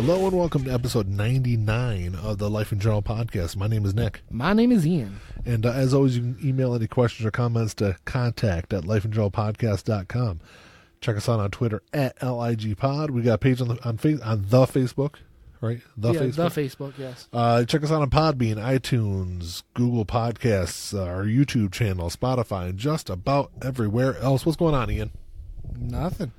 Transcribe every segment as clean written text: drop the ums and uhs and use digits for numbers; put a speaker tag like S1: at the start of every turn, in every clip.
S1: Hello and welcome to episode 99 of the Life in General podcast. My name is Nick.
S2: My name is Ian.
S1: And as always, you can email any questions or comments to contact@lifeingeneralpodcast.com. Check us out on Twitter @LIGpod. We got a page on the Facebook, right?
S2: The Facebook, yes.
S1: Check us out on Podbean, iTunes, Google Podcasts, our YouTube channel, Spotify, and just about everywhere else. What's going on, Ian?
S2: Nothing.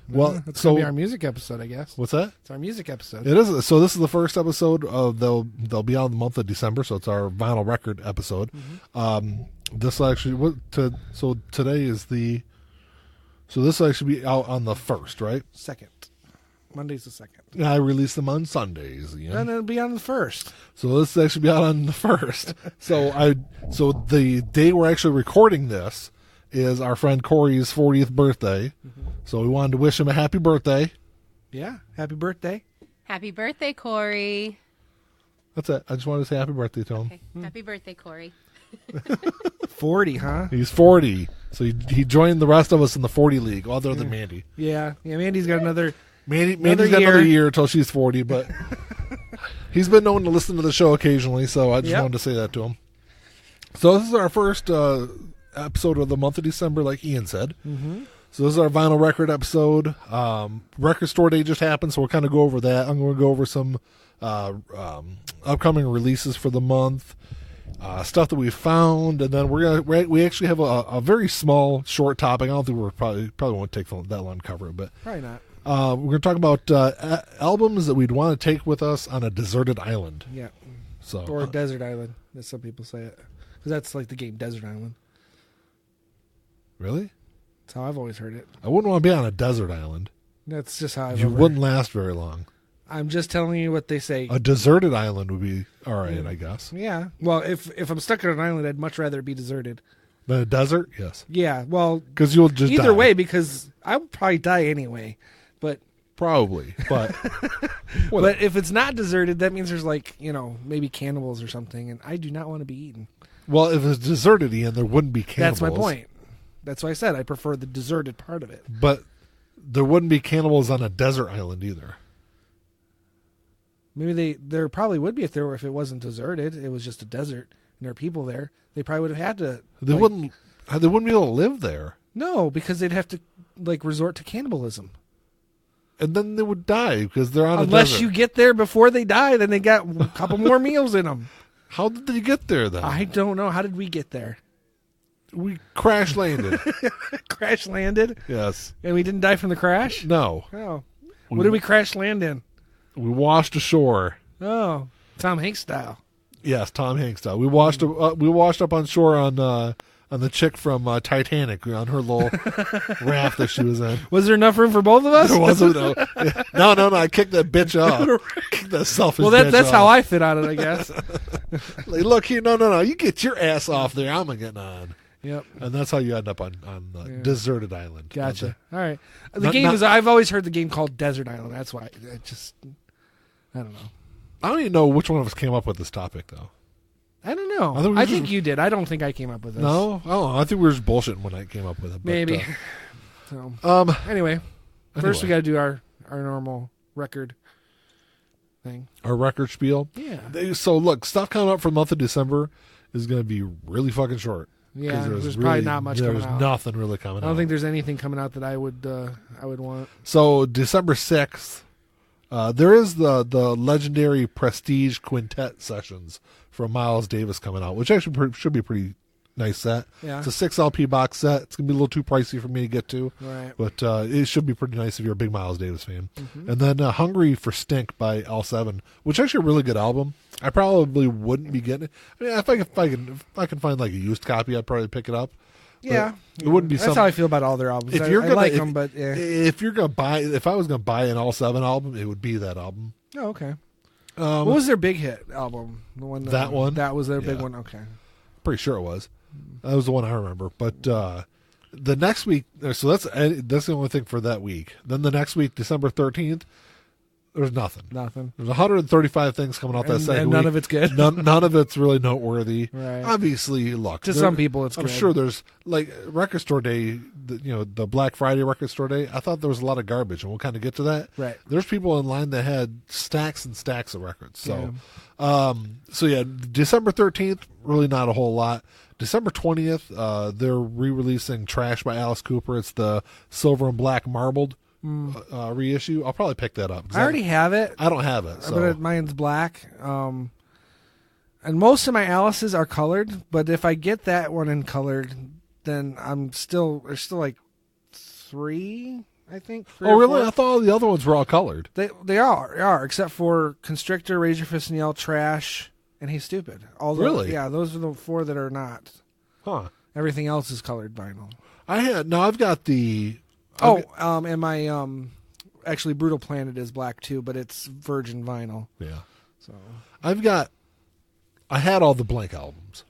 S1: Well,
S2: it's going to be our music episode, I guess.
S1: What's that?
S2: It's our music episode.
S1: It is. So this is the first episode of they'll be out in the month of December. So it's our vinyl record episode. Mm-hmm. This actually today is the. So this will actually be out on the 1st, right?
S2: 2nd. Monday's the 2nd.
S1: I release them on Sundays. Yeah.
S2: And it'll be on the 1st.
S1: So this will actually be out on the 1st. So the day we're actually recording this is our friend Corey's 40th birthday. Mm-hmm. So we wanted to wish him a happy birthday.
S2: Yeah, happy birthday.
S3: Happy birthday, Corey.
S1: That's it. I just wanted to say happy birthday to him.
S3: Okay. Happy birthday, Corey.
S2: 40, huh?
S1: He's 40. So he joined the rest of us in the 40 league, other than Mandy.
S2: Yeah, Mandy's got another
S1: Mandy's got another year until she's 40, but he's been known to listen to the show occasionally, so I just wanted to say that to him. So this is our first episode of the month of December, like Ian said. Mm-hmm. So this is our vinyl record episode. Record store day just happened, so we'll kind of go over that. I'm going to go over some upcoming releases for the month, stuff that we found, and then we actually have a very small, short topic. I don't think we're probably won't take that long to cover it, but
S2: probably not.
S1: We're going to talk about albums that we'd want to take with us on a deserted island.
S2: Yeah,
S1: or
S2: a desert island, as some people say it, because that's like the game Desert Island.
S1: Really?
S2: That's how I've always heard it.
S1: I wouldn't want to be on a desert island.
S2: That's just how
S1: you wouldn't last very long.
S2: I'm just telling you what they say.
S1: A deserted island would be all right, I guess.
S2: Yeah. Well, if I'm stuck on an island, I'd much rather it be deserted.
S1: Than a desert? Yes.
S2: Yeah. Well,
S1: because you'll just
S2: either
S1: die.
S2: way, because I would probably die anyway. But
S1: probably. But
S2: but if it's not deserted, that means there's maybe cannibals or something, and I do not want to be eaten.
S1: Well, if it's deserted, Ian, there wouldn't be cannibals.
S2: That's my point. That's why I said I prefer the deserted part of it.
S1: But there wouldn't be cannibals on a desert island either.
S2: Maybe there probably would be if it wasn't deserted. It was just a desert and there are people there. They probably would have had to.
S1: They wouldn't be able to live there.
S2: No, because they'd have to resort to cannibalism.
S1: And then they would die because they're on a desert.
S2: Unless you get there before they die, then they got a couple more meals in them.
S1: How did they get there then?
S2: I don't know. How did we get there?
S1: We crash landed.
S2: Crash landed?
S1: Yes.
S2: And we didn't die from the crash?
S1: No.
S2: Oh. What did we crash land in?
S1: We washed ashore.
S2: Oh. Tom Hanks style.
S1: Yes, Tom Hanks style. We washed up on shore on the chick from Titanic on her little raft that she was in.
S2: Was there enough room for both of us?
S1: There wasn't. No. I kicked that bitch off. Kicked that selfish bitch
S2: that's
S1: off.
S2: how I fit on it, I guess.
S1: Like, look here. No. You get your ass off there. I'm getting on.
S2: Yep.
S1: And that's how you end up on the deserted island.
S2: Gotcha. All right. I've always heard the game called Desert Island. That's why. I don't know.
S1: I don't even know which one of us came up with this topic, though.
S2: I don't know. I think you did. I don't think I came up with this.
S1: No? Oh, I think we were just bullshitting when I came up with it. But,
S2: maybe. Anyway, first we got to do our normal record thing.
S1: Our record spiel?
S2: Yeah.
S1: So, look, stuff coming up for the month of December is going to be really fucking short.
S2: Yeah, there's probably not much coming out.
S1: There's nothing really coming out.
S2: I don't think there's anything coming out that I would want.
S1: So, December 6th, there is the legendary Prestige Quintet sessions from Miles Davis coming out, which actually should be a pretty nice set.
S2: Yeah.
S1: It's a 6 LP box set. It's going to be a little too pricey for me to get to.
S2: Right.
S1: But it should be pretty nice if you're a big Miles Davis fan.
S2: Mm-hmm.
S1: And then Hungry for Stink by L7, which is actually a really good album. I probably wouldn't be getting it. I mean, if I can find like a used copy, I'd probably pick it up.
S2: Yeah.
S1: It wouldn't be
S2: That's how I feel about all their albums. I like them, but yeah.
S1: If I was going to buy an L7 album, it would be that album.
S2: Oh, okay. What was their big hit album? The one
S1: that one?
S2: That was their big one? Okay.
S1: Pretty sure it was. That was the one I remember. But the next week, so that's the only thing for that week. Then the next week, December 13th, There's nothing.
S2: Nothing.
S1: There's 135 things coming out that second
S2: and
S1: week.
S2: none of it's good.
S1: None of it's really noteworthy.
S2: Right.
S1: Obviously, look.
S2: To some people, it's
S1: I'm
S2: good.
S1: sure there's, like, Record Store Day, the Black Friday Record Store Day, I thought there was a lot of garbage, and we'll kind of get to that.
S2: Right.
S1: There's people in line that had stacks and stacks of records. So, December 13th, really not a whole lot. December 20th, they're re-releasing Trash by Alice Cooper. It's the silver and black marbled reissue. I'll probably pick that up.
S2: I already have it.
S1: I don't have it. So.
S2: But mine's black. And most of my Alice's are colored, but if I get that one in colored, then there's still like 3, I think. 3
S1: oh,
S2: or
S1: really?
S2: 4.
S1: I thought all the other ones were all colored.
S2: They are, except for Constrictor, Raise Your Fist and Yell, Trash, and He's Stupid.
S1: Really?
S2: Yeah, those are the 4 that are not.
S1: Huh.
S2: Everything else is colored vinyl.
S1: I've got the...
S2: and my actually Brutal Planet is black too, but it's virgin vinyl.
S1: Yeah.
S2: So
S1: I had all the Blank albums,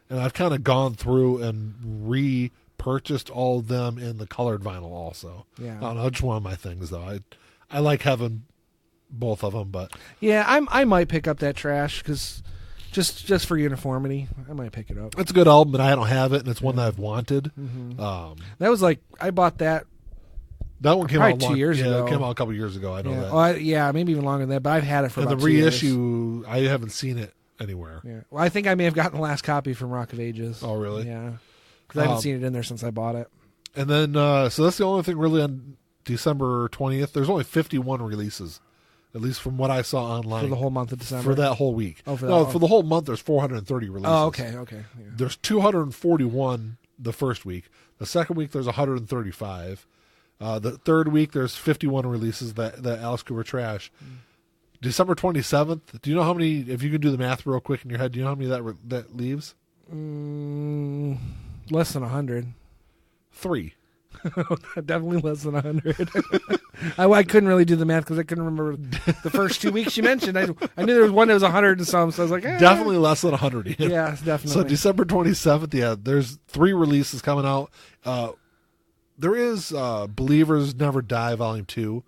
S1: and I've kind of gone through and repurchased all of them in the colored vinyl also.
S2: Yeah.
S1: I don't know, it's one of my things though. I like having both of them, but
S2: yeah, I might pick up that Trash because just for uniformity, I might pick it up.
S1: it's a good album, and I don't have it, and it's one that I've wanted.
S2: That was like I bought that.
S1: That one came
S2: Probably
S1: out
S2: 2 years ago.
S1: It came out a couple years ago. I know that.
S2: Well, maybe even longer than that, but I've had it for
S1: And
S2: about
S1: the
S2: 2 years.
S1: reissue, I haven't seen it anywhere.
S2: Yeah. Well, I think I may have gotten the last copy from Rock of Ages.
S1: Oh, really?
S2: Yeah. Because I haven't seen it in there since I bought it.
S1: And then, so that's the only thing really on December 20th. There's only 51 releases, at least from what I saw online.
S2: For the whole month of December?
S1: For that whole week.
S2: Oh,
S1: for the whole month, there's 430 releases.
S2: Oh, okay. Yeah.
S1: There's 241 the first week. The second week, there's 135. The third week, there's 51 releases that Alice Cooper Trash. December 27th, do you know how many, if you can do the math real quick in your head, do you know how many that leaves?
S2: Less than 100.
S1: 3.
S2: Definitely less than 100. I couldn't really do the math because I couldn't remember the first 2 weeks you mentioned. I knew there was one that was 100 and some, so I was like,
S1: Definitely less than 100.
S2: Yeah, definitely.
S1: So December 27th, there's 3 releases coming out. There is Believers Never Die Volume 2,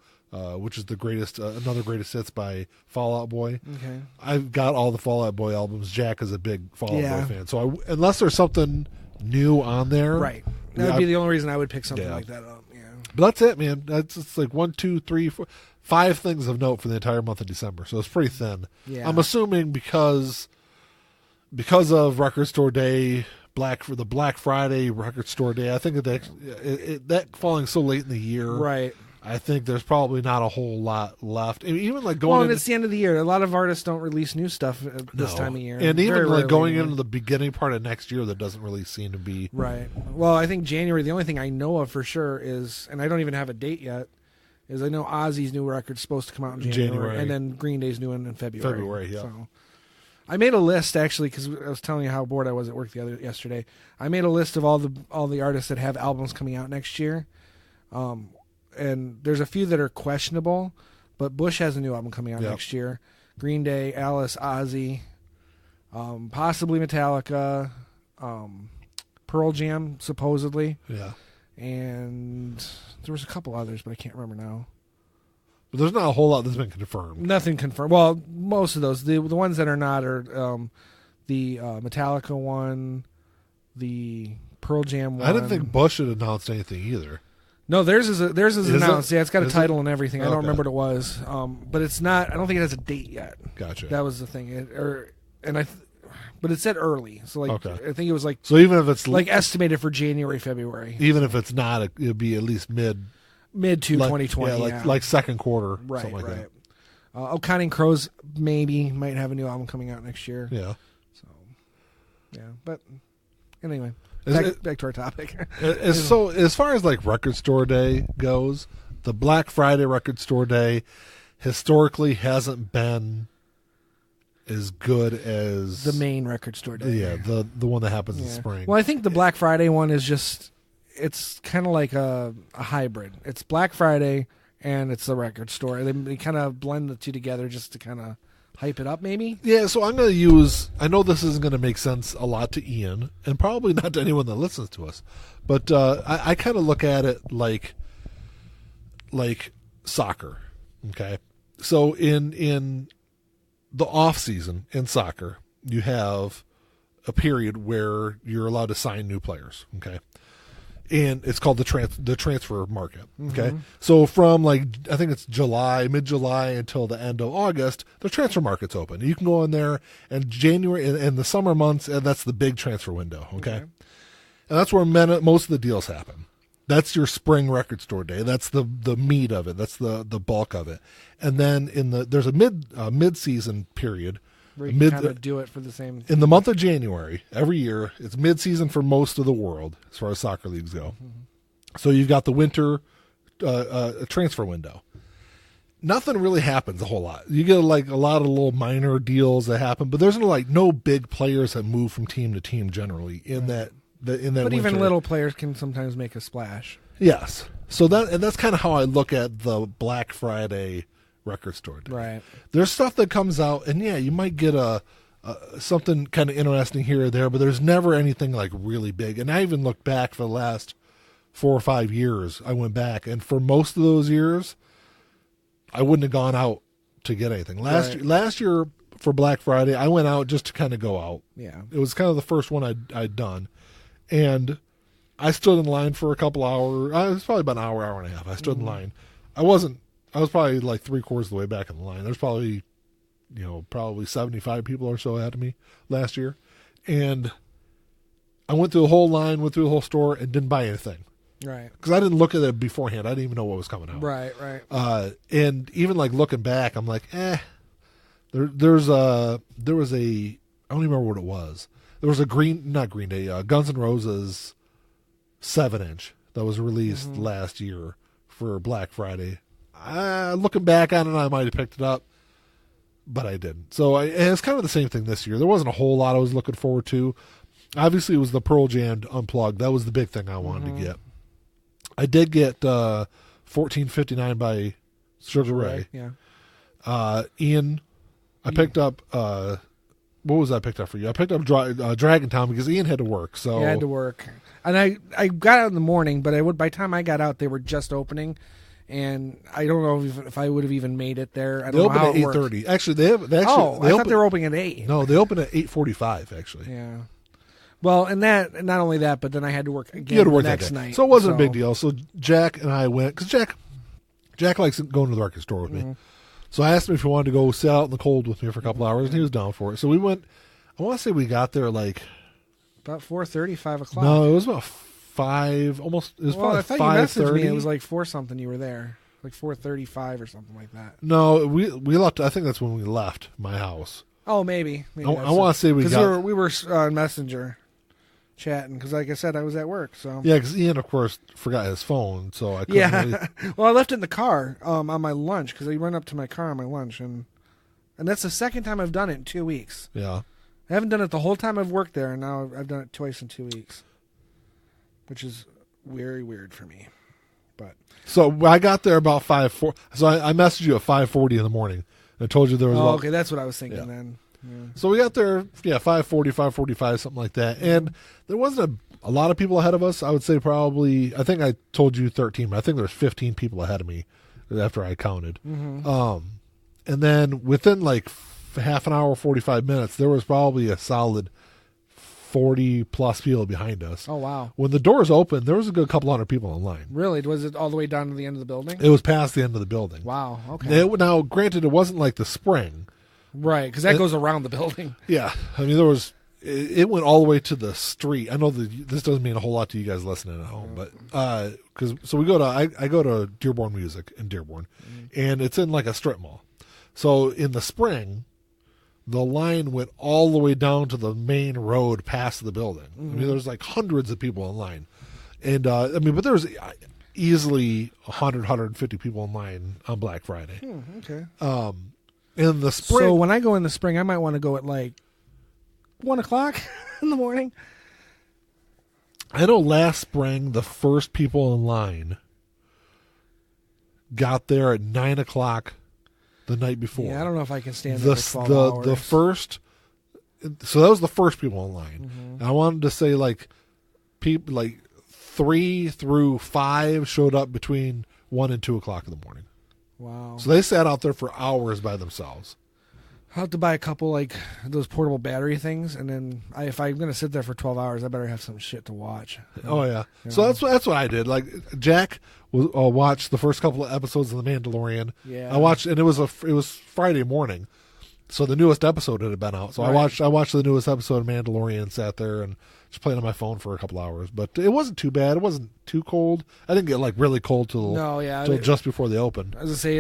S1: which is the greatest, another greatest hits by Fall Out Boy.
S2: Okay.
S1: I've got all the Fall Out Boy albums. Jack is a big Fall Out Boy fan. So unless there's something new on there.
S2: Right. That would be the only reason I would pick something like that up. Yeah.
S1: But that's it, man. It's like 1, 2, 3, 4, 5 things of note for the entire month of December. So it's pretty thin.
S2: Yeah.
S1: I'm assuming because of Record Store Day, the Black Friday Record Store Day, I think that falling so late in the year.
S2: Right.
S1: I think there's probably not a whole lot left. Even like
S2: and it's the end of the year. A lot of artists don't release new stuff at this time of year.
S1: And even like going into the beginning part of next year, that doesn't really seem to be.
S2: Right. Well, I think January, the only thing I know of for sure is, and I don't even have a date yet, is I know Ozzy's new record's supposed to come out in January. And then Green Day's new one in February.
S1: February, yeah.
S2: So I made a list actually because I was telling you how bored I was at work yesterday. I made a list of all the artists that have albums coming out next year. And there's a few that are questionable, but Bush has a new album coming out next year. Green Day, Alice, Ozzy, possibly Metallica, Pearl Jam, supposedly.
S1: Yeah.
S2: And there was a couple others, but I can't remember now.
S1: But there's not a whole lot that's been confirmed.
S2: Nothing confirmed. Well, most of those. The ones that are not are the Metallica one, the Pearl Jam one.
S1: I didn't think Bush had announced anything either.
S2: No, theirs is announced. Yeah, it's got a title and everything. I don't
S1: Okay.
S2: remember what it was, but it's not. I don't think it has a date yet.
S1: Gotcha.
S2: That was the thing. But it said early, so like I think it was like
S1: so. Even if it's
S2: like estimated for January, February.
S1: Even if it's not, it'd be at least mid
S2: to 2020.
S1: Yeah, like second quarter,
S2: right,
S1: something like
S2: right. that. Counting Crows might have a new album coming out next year.
S1: Yeah.
S2: So, yeah, but anyway. Back to our topic.
S1: So as far as like Record Store Day goes, the Black Friday Record Store Day historically hasn't been as good as
S2: the main Record Store Day.
S1: Yeah, the one that happens in spring.
S2: Well, I think the Black Friday one is it's kind of like a hybrid. It's Black Friday and it's the record store. They kind of blend the two together just to kind of hype it up, maybe?
S1: Yeah, so I'm going to use... I know this isn't going to make sense a lot to Ian, and probably not to anyone that listens to us, but I kind of look at it like soccer, okay? So in the off season in soccer, you have a period where you're allowed to sign new players. Okay. And it's called the transfer market. Okay. Mm-hmm. So from I think it's mid-July until the end of August, the transfer market's open. You can go in there, and January and the summer months, and that's the big transfer window. Okay. And that's where most of the deals happen. That's your spring record store day. That's the meat of it. That's the bulk of it. And then there's a mid-season period.
S2: Where you kind of do it for the same.
S1: In the month of January, every year, it's mid-season for most of the world as far as soccer leagues go. Mm-hmm. So you've got the winter transfer window. Nothing really happens a whole lot. You get a lot of little minor deals that happen, but there's no big players that move from team to team generally in that. But
S2: winter. Even little players can sometimes make a splash.
S1: Yes. So that's kind of how I look at the Black Friday record store day.
S2: Right.
S1: There's stuff that comes out, and you might get something kind of interesting here or there, but there's never anything really big. And I even looked back for the last 4 or 5 years. I went back, and for most of those years, I wouldn't have gone out to get anything. Last year for Black Friday, I went out just to kind of go out.
S2: Yeah.
S1: It was kind of the first one I'd done. And I stood in line for a couple hours. It was probably about an hour and a half. I stood in line. I was probably 3/4 of the way back in the line. There's probably 75 people or so ahead of me last year. And I went through the whole line, went through the whole store, and didn't buy anything.
S2: Right.
S1: Because I didn't look at it beforehand. I didn't even know what was coming out.
S2: Right.
S1: And even looking back, I'm like, There was a, I don't even remember what it was. There was a Guns N' Roses 7-inch that was released last year for Black Friday. Looking back on it, I might have picked it up, but I didn't. So it's kind of the same thing this year. There wasn't a whole lot I was looking forward to. Obviously, it was the Pearl Jam Unplugged. That was the big thing I wanted to get. I did get 1459 by Sugar Ray.
S2: Yeah.
S1: Ian, I picked up... what was I picked up for you? I picked up Dragon Town because Ian had to work. So
S2: he had to work. And I got out in the morning, but by the time I got out, they were just opening. And I don't know if I would have even made it there. I don't know how it worked. They open at 8:30.
S1: Actually, I
S2: thought they were opening at 8.
S1: No, they open at 8:45, actually.
S2: Yeah. Well, and not only that, but then I had to work again the next night.
S1: So it wasn't a big deal. So Jack and I went, because Jack likes going to the record store with me. So I asked him if he wanted to go sit out in the cold with me for a couple hours, and he was down for it. So we went, I want to say we got there about
S2: 4:30, 5 o'clock.
S1: No, it was about 5, almost, it was probably 5:30.
S2: I thought you messaged me, it was 4 something you were there. 4:35 or something like that.
S1: No, we left, I think that's when we left my house.
S2: Oh, maybe.
S1: I want to say we got...
S2: Because we were on Messenger chatting, because like I said, I was at work. So
S1: yeah, because Ian, of course, forgot his phone, so I couldn't really...
S2: Well, I left it in the car on my lunch, because I run up to my car on my lunch, and that's the second time I've done it in 2 weeks.
S1: Yeah.
S2: I haven't done it the whole time I've worked there, and now I've done it twice in 2 weeks, which is very weird for me. But
S1: so I got there about 5:40. So I messaged you at 5:40 in the morning. I told you there was...
S2: okay, that's what I was thinking then. Yeah.
S1: So we got there, 5:40, 5:45, something like that. And there wasn't a lot of people ahead of us. I would say probably, I think I told you 13, but I think there's 15 people ahead of me after I counted. And then within half an hour, 45 minutes, there was probably a solid 40 plus people behind us.
S2: Oh, wow.
S1: When the doors opened, there was a good couple hundred people in line.
S2: Really? Was it all the way down to the end of the building?
S1: It was past the end of the building.
S2: Wow. Okay.
S1: Now, granted, it wasn't like the spring.
S2: Right, because that goes around the building.
S1: Yeah. I mean, it went all the way to the street. I know this doesn't mean a whole lot to you guys listening at home, but I go to Dearborn Music in Dearborn, and it's in a strip mall. So in the spring, the line went all the way down to the main road past the building. I mean, there's hundreds of people in line, and but there's easily 150 people in line on Black Friday.
S2: Okay.
S1: In the spring.
S2: So when I go in the spring, I might want to go at 1 o'clock in the morning.
S1: I know last spring, the first people in line got there at 9 o'clock the night before.
S2: Yeah, I don't know if I can stand there for 12 hours.
S1: The first, so that was the first people in line. And I wanted to say people 3 through 5 showed up between 1 and 2 o'clock in the morning.
S2: Wow.
S1: So they sat out there for hours by themselves.
S2: I'll have to buy a couple like those portable battery things, and then if I'm going to sit there for 12 hours, I better have some shit to watch.
S1: Oh yeah. So that's what I did. Like Jack watched the first couple of episodes of The Mandalorian.
S2: Yeah.
S1: I watched, and it was Friday morning, so the newest episode had been out. So
S2: Right.
S1: I watched the newest episode of Mandalorian and sat there and just played on my phone for a couple hours. But it wasn't too bad. It wasn't too cold. I didn't get like really cold till just before they opened.
S2: As I say,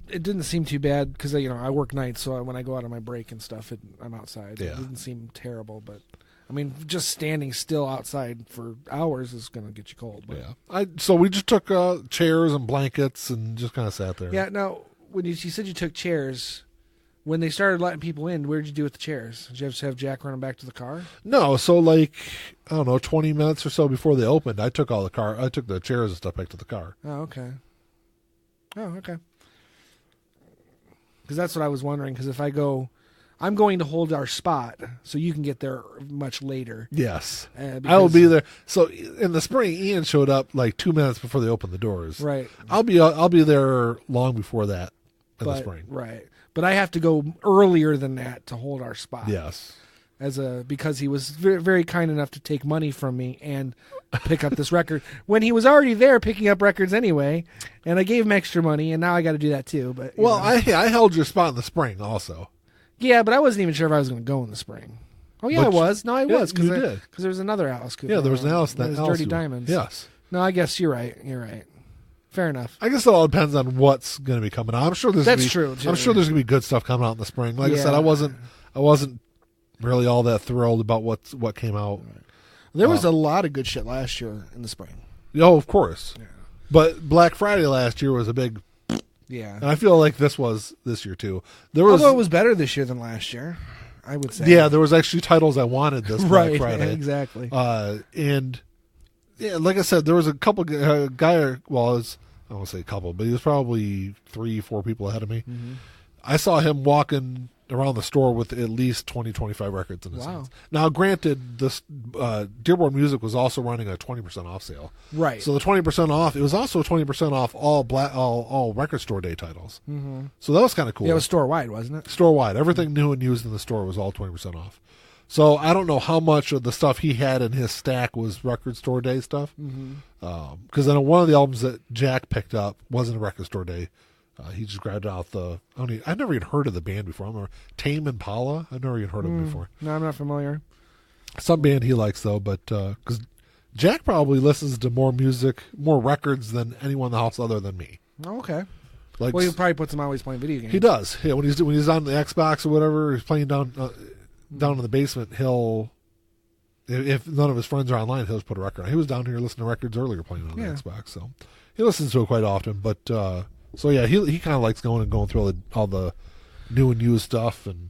S2: it didn't seem too bad because I work nights, so when I go out on my break and stuff, I'm outside.
S1: Yeah.
S2: It didn't seem terrible, but I mean, just standing still outside for hours is going to get you cold. But.
S1: Yeah. So we just took chairs and blankets and just kind of sat there.
S2: Yeah. Now, when you said you took chairs, when they started letting people in, what did you do with the chairs? Did you just have Jack running back to the car?
S1: No. So like I don't know, 20 minutes or so before they opened, I took the chairs and stuff back to the car.
S2: Oh, okay. Because that's what I was wondering. Because if I go, I'm going to hold our spot, so you can get there much later.
S1: Yes, I will be there. So in the spring, Ian showed up like 2 minutes before they opened the doors.
S2: Right.
S1: I'll be there long before that in the spring.
S2: Right. But I have to go earlier than that to hold our spot.
S1: Yes.
S2: Because he was very, very kind enough to take money from me and pick up this record when he was already there picking up records anyway, and I gave him extra money, and now I got to do that too. But
S1: I held your spot in the spring also.
S2: Yeah, but I wasn't even sure if I was going to go in the spring. Oh yeah, I was. No, I was because there was another Alice Cooper.
S1: Yeah, there was an Alice.
S2: That was Dirty Diamonds.
S1: Yes.
S2: No, I guess you're right. You're right. Fair enough.
S1: I guess it all depends on what's going to be coming out. I'm sure there's
S2: true.
S1: I'm sure there's going to be good stuff coming out in the spring. Like I said, I wasn't really all that thrilled about what came out.
S2: There was a lot of good shit last year in the spring.
S1: Oh, of course. Yeah. But Black Friday last year was a big.
S2: Yeah.
S1: And I feel like this was this year too.
S2: Although it was better this year than last year, I would say.
S1: Yeah, there was actually titles I wanted this Black Friday.
S2: Exactly.
S1: And yeah, like I said, there was a couple I won't say a couple, but he was probably 3-4 people ahead of me.
S2: Mm-hmm.
S1: I saw him walking around the store with at least 20-25 records in his hands. Now, granted, this Dearborn Music was also running a 20% off sale.
S2: Right.
S1: So the 20% off, it was also 20% off all record store day titles.
S2: Mm-hmm.
S1: So that was kind of cool.
S2: Yeah, it was store-wide, wasn't it?
S1: Store-wide. Everything new and used in the store was all 20% off. So I don't know how much of the stuff he had in his stack was record store day stuff. Because then one of the albums that Jack picked up wasn't a record store day. He just grabbed out I've never even heard of the band before. I remember Tame Impala. I've never even heard of them before.
S2: No, I'm not familiar.
S1: Some band he likes though, but because Jack probably listens to more music, more records than anyone in the house other than me.
S2: Oh, okay.
S1: Like,
S2: well, he probably puts them always playing video games.
S1: He does. Yeah, when he's on the Xbox or whatever, he's playing down in the basement. If none of his friends are online, he'll just put a record on. He was down here listening to records earlier playing on the Xbox, so he listens to it quite often. But so yeah, he kind of likes going through all the new and used stuff. And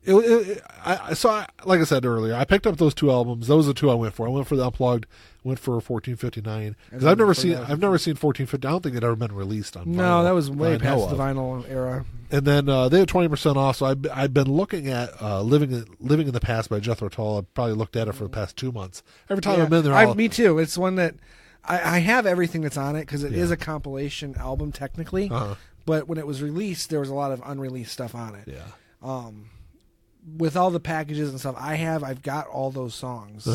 S1: like I said earlier, I picked up those two albums. Those are the two I went for. I went for the Unplugged, went for 1459 because I've never seen 1450. I don't think it ever been released on vinyl.
S2: No, that was way past the vinyl era.
S1: And then they had 20% off. So I've been looking at Living in the Past by Jethro Tull. I've probably looked at it for the past 2 months. Every time I'm in there,
S2: me too. It's one that I have everything that's on it because it is a compilation album technically. But when it was released, there was a lot of unreleased stuff on it.
S1: Yeah.
S2: With all the packages and stuff I've got all those songs.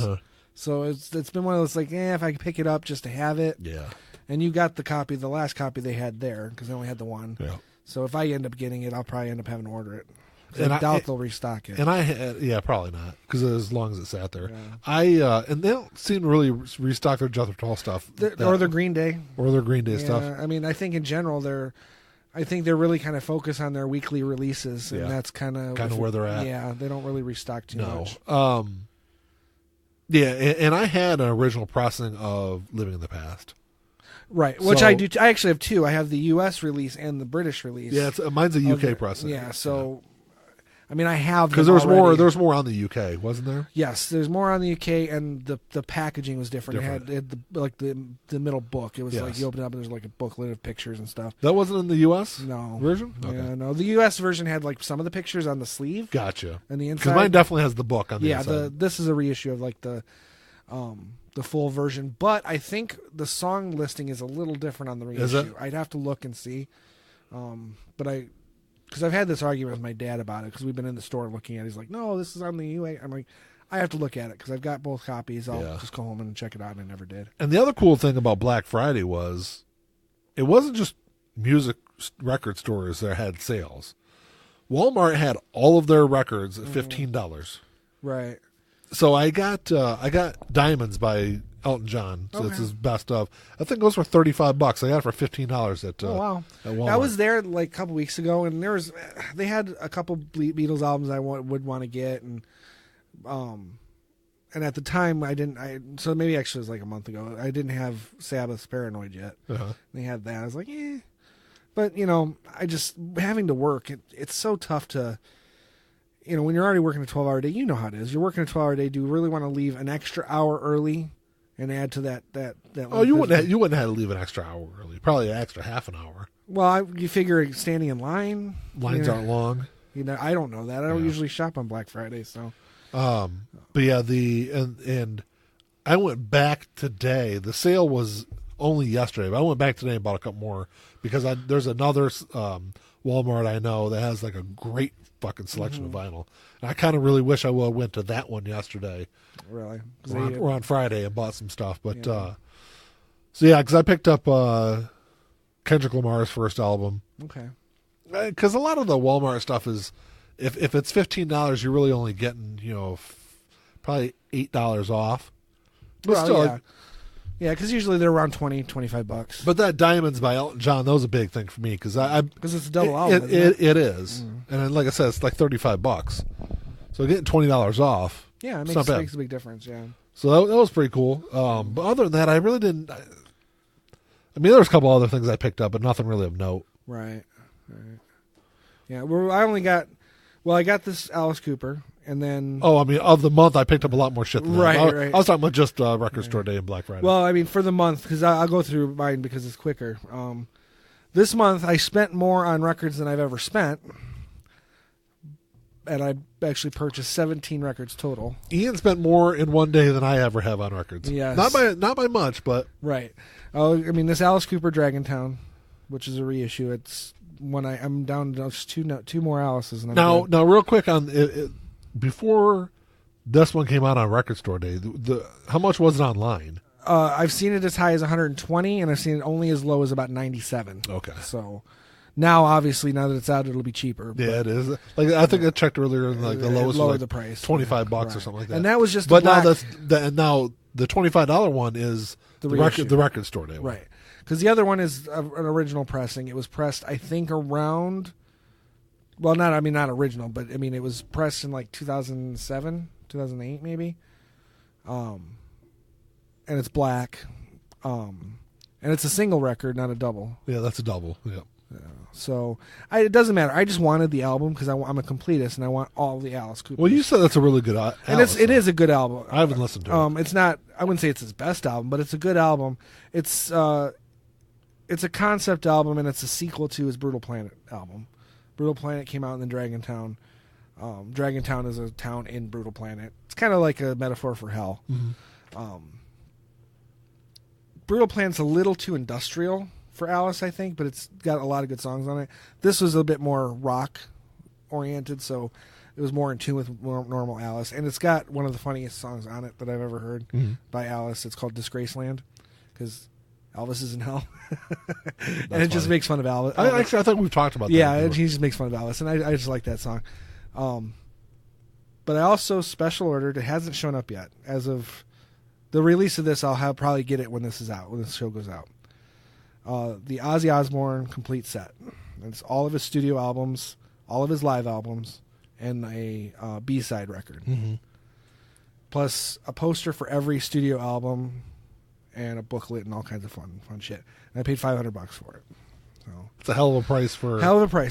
S2: So it's been one of those like, if I could pick it up just to have it.
S1: Yeah.
S2: And you got the last copy they had there because they only had the one. Yeah. So if I end up getting it, I'll probably end up having to order it. And I doubt they'll restock it.
S1: And probably not because as long as it sat there. Yeah. And they don't seem to really restock their Jethro Tull stuff.
S2: Or their Green Day.
S1: Or their Green Day stuff.
S2: I mean, I think in general they're really kind of focused on their weekly releases, and that's kind of
S1: where they're at.
S2: Yeah, they don't really restock too much.
S1: Yeah, and I had an original pressing of Living in the Past.
S2: Right, which I do. I actually have two. I have the U.S. release and the British release.
S1: Yeah, mine's a UK pressing.
S2: Yeah, so I mean, I have
S1: because there's more on the UK, wasn't there?
S2: Yes, there's more on the UK, and the packaging was different. It had the middle book. It was like you open it up and there's like a booklet of pictures and stuff.
S1: That wasn't in the US version.
S2: Okay. Yeah, no. The US version had like some of the pictures on the sleeve.
S1: Gotcha.
S2: And the inside,
S1: because mine definitely has the book on the inside.
S2: Yeah, this is a reissue of like the full version, but I think the song listing is a little different on the reissue.
S1: Is it?
S2: I'd have to look and see. But because I've had this argument with my dad about it because we've been in the store looking at it. He's like, no, this is on the UA. I'm like, I have to look at it because I've got both copies. I'll just go home and check it out, and I never did.
S1: And the other cool thing about Black Friday was it wasn't just music record stores that had sales. Walmart had all of their records at $15.
S2: Right.
S1: So I got Diamonds by Elton John. So it's his best of. I think those were $35. I got it for $15 at Walmart.
S2: I was there like a couple weeks ago, and they had a couple Beatles albums I would want to get, and at the time I didn't. So maybe actually it was like a month ago. I didn't have Sabbath's Paranoid yet. They had that. I was like, eh. But I just having to work. It's so tough to. When you're already working a 12-hour day, you know how it is. You're working a 12-hour day. Do you really want to leave an extra hour early and add to that?
S1: Oh, you wouldn't have to leave an extra hour early. Probably an extra half an hour.
S2: Well, you figure standing in line.
S1: Lines aren't long.
S2: I don't know that. I don't usually shop on Black Friday, so.
S1: But yeah, and I went back today. The sale was only yesterday, but I went back today and bought a couple more because there's another Walmart I know that has like a great fucking selection of vinyl. And I kind of really wish I would have went to that one yesterday.
S2: Really?
S1: Or on Friday and bought some stuff. But because I picked up Kendrick Lamar's first album.
S2: Okay.
S1: Because a lot of the Walmart stuff is, if it's $15, you're really only getting probably $8 off. But still,
S2: yeah, because usually they're around $20-$25.
S1: But that Diamonds by Elton John, that was a big thing for me because
S2: it's a double album.
S1: It is, and then, like I said, it's like $35. So getting $20 off,
S2: it makes a big difference. Yeah.
S1: So that was pretty cool. But other than that, I really didn't. I mean, there was a couple other things I picked up, but nothing really of note.
S2: Right. Yeah. Well, I got this Alice Cooper. And then,
S1: of the month, I picked up a lot more shit than that.
S2: Right.
S1: I was talking about just Record Store Day and Black Friday.
S2: Well, I mean, for the month, because I'll go through mine because it's quicker. This month, I spent more on records than I've ever spent. And I actually purchased 17 records total.
S1: Ian spent more in one day than I ever have on records.
S2: Yes.
S1: Not by much, but...
S2: Right. This Alice Cooper Dragontown, which is a reissue, it's when I'm down to just two more Alice's. And
S1: now, real quick on it, before this one came out on Record Store Day, how much was it online?
S2: I've seen it as high as 120, and I've seen it only as low as about 97.
S1: Okay.
S2: So now, obviously, now that it's out, it'll be cheaper.
S1: Yeah, it is. Like I think I checked earlier, and like the lowest
S2: lower
S1: was
S2: the price,
S1: $25 or something like that.
S2: And that was just.
S1: But now now the $25 one is the Record Store Day one.
S2: Right? Because the other one is an original pressing. It was pressed, I think, around. Well, not original, but it was pressed in like 2007, 2008 maybe. And it's black. And it's a single record, not a double.
S1: Yeah, that's a double. Yeah.
S2: So it doesn't matter. I just wanted the album because I'm a completist and I want all the Alice Cooper.
S1: Well, you said that's a really good album.
S2: And it is a good album.
S1: I haven't listened to it.
S2: It's not. I wouldn't say it's his best album, but it's a good album. It's a concept album and it's a sequel to his Brutal Planet album. Brutal Planet came out in the Dragontown. Dragontown is a town in Brutal Planet. It's kind of like a metaphor for hell. Mm-hmm. Brutal Planet's a little too industrial for Alice, I think, but it's got a lot of good songs on it. This was a bit more rock oriented, so it was more in tune with normal Alice. And it's got one of the funniest songs on it that I've ever heard by Alice. It's called Disgraceland because Elvis is in hell. And it just makes fun of Elvis.
S1: I think we've talked about that.
S2: Yeah, he just makes fun of Elvis, and I just like that song. But I also special ordered, it hasn't shown up yet. As of the release of this, I'll probably get it when this is out, when this show goes out. The Ozzy Osbourne complete set. It's all of his studio albums, all of his live albums, and a B-side record. Mm-hmm. Plus a poster for every studio album and a booklet and all kinds of fun shit. And I paid $500 for it. So
S1: it's a hell of a price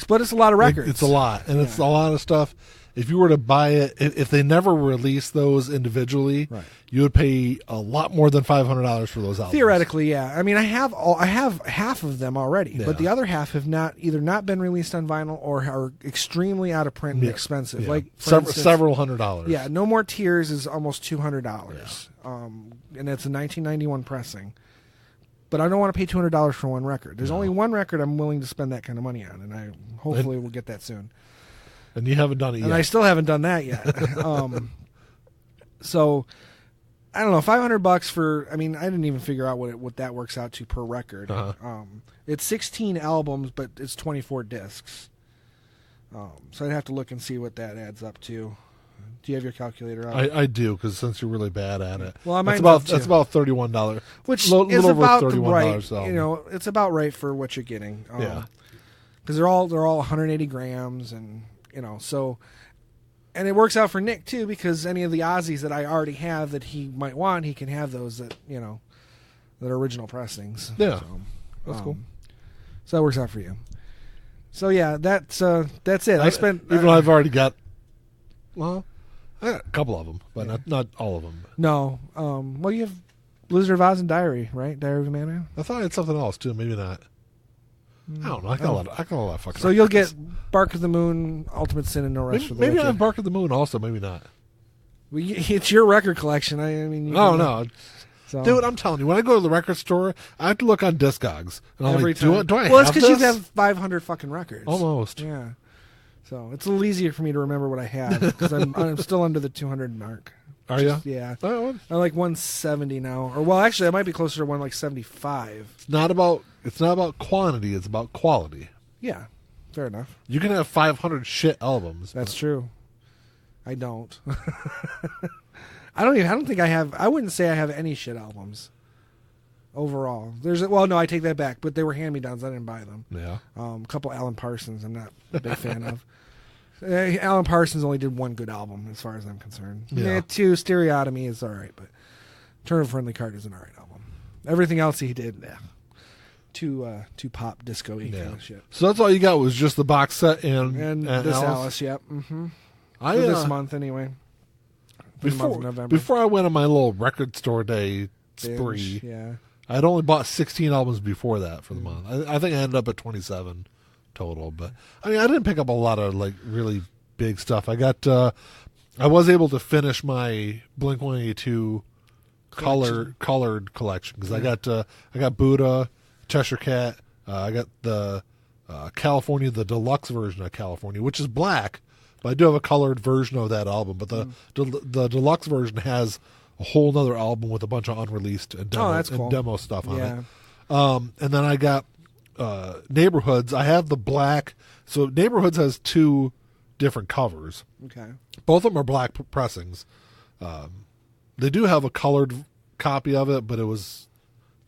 S2: but it's a lot of records.
S1: It's a lot, and it's a lot of stuff. If you were to buy it, if they never release those individually, you would pay a lot more than $500 for those albums.
S2: Theoretically, yeah. I mean, I have half of them already, but the other half have either not been released on vinyl or are extremely out of print and expensive. Yeah. Like
S1: several $100s.
S2: Yeah, No More Tears is almost $200, and it's a 1991 pressing. but I don't want to pay $200 for one record. There's only one record I'm willing to spend that kind of money on, and I hopefully will get that soon.
S1: And you haven't done it yet.
S2: And I still haven't done that yet. So I don't know, $500 for. I mean, I didn't even figure out what that works out to per record. It's 16 albums, but it's 24 discs. So I'd have to look and see what that adds up to. Do you have your calculator out?
S1: I do, because since you're really bad at it.
S2: Well,
S1: that's about $31,
S2: which
S1: is
S2: little over
S1: about
S2: $31. Right,
S1: so.
S2: You know, it's about right for what you're getting.
S1: Yeah,
S2: because they're all 180 grams, and you know, so. And it works out for Nick too, because any of the Aussies that I already have that he might want, he can have those that that are original pressings.
S1: Yeah,
S2: so,
S1: that's cool.
S2: So that works out for you. So yeah, that's it. I spent
S1: even though I've already got. Well, I got a couple of them, but not all of them.
S2: No, well, you have Blizzard of Oz and Diary, right? Diary of a Madman.
S1: I thought I had something else too. Maybe not. I don't know. I got a lot of fucking.
S2: So you'll get Bark of the Moon, Ultimate Sin, and No Rest for the Wicked.
S1: Maybe I have Bark of the Moon also. Maybe not.
S2: Well, it's your record collection. I mean.
S1: No.
S2: So.
S1: Dude, I'm telling you, when I go to the record store, I have to look on Discogs. And I'm
S2: every
S1: like,
S2: time.
S1: Do I
S2: well,
S1: have
S2: it's because you
S1: this?
S2: have 500 fucking records.
S1: Almost.
S2: Yeah. So it's a little easier for me to remember what I have because I'm still under the 200 mark.
S1: Are you?
S2: Yeah.
S1: Oh,
S2: I'm like 170 now. Or well, actually, I might be closer to 175.
S1: It's not about quantity. It's about quality.
S2: Yeah. Fair enough.
S1: You can have 500 shit albums.
S2: That's true. I don't. I don't think I have. I wouldn't say I have any shit albums. Overall, no, I take that back. But they were hand-me-downs. I didn't buy them.
S1: Yeah.
S2: A couple Alan Parsons. I'm not a big fan of. Alan Parsons only did one good album, as far as I'm concerned.
S1: Yeah.
S2: Two, Stereotomy is all right, but Turn of Friendly Card is an all right album. Everything else he did, too pop disco-y kind of shit.
S1: So that's all you got was just the box set and
S2: this Alice. Yep. Mm-hmm.
S1: For
S2: this month anyway.
S1: Before I went on my little record store day spree, I'd only bought 16 albums before that for the month. I think I ended up at 27 total, but I mean, I didn't pick up a lot of like really big stuff. I was able to finish my Blink-182 colored collection because I got Buddha, Cheshire Cat, I got the California, the deluxe version of California, which is black, but I do have a colored version of that album. But the deluxe version has a whole nother album with a bunch of unreleased and demo stuff on it. And then I got Neighborhoods. I have the black. So Neighborhoods has two different covers.
S2: Okay.
S1: Both of them are black pressings. They do have a colored copy of it, but it was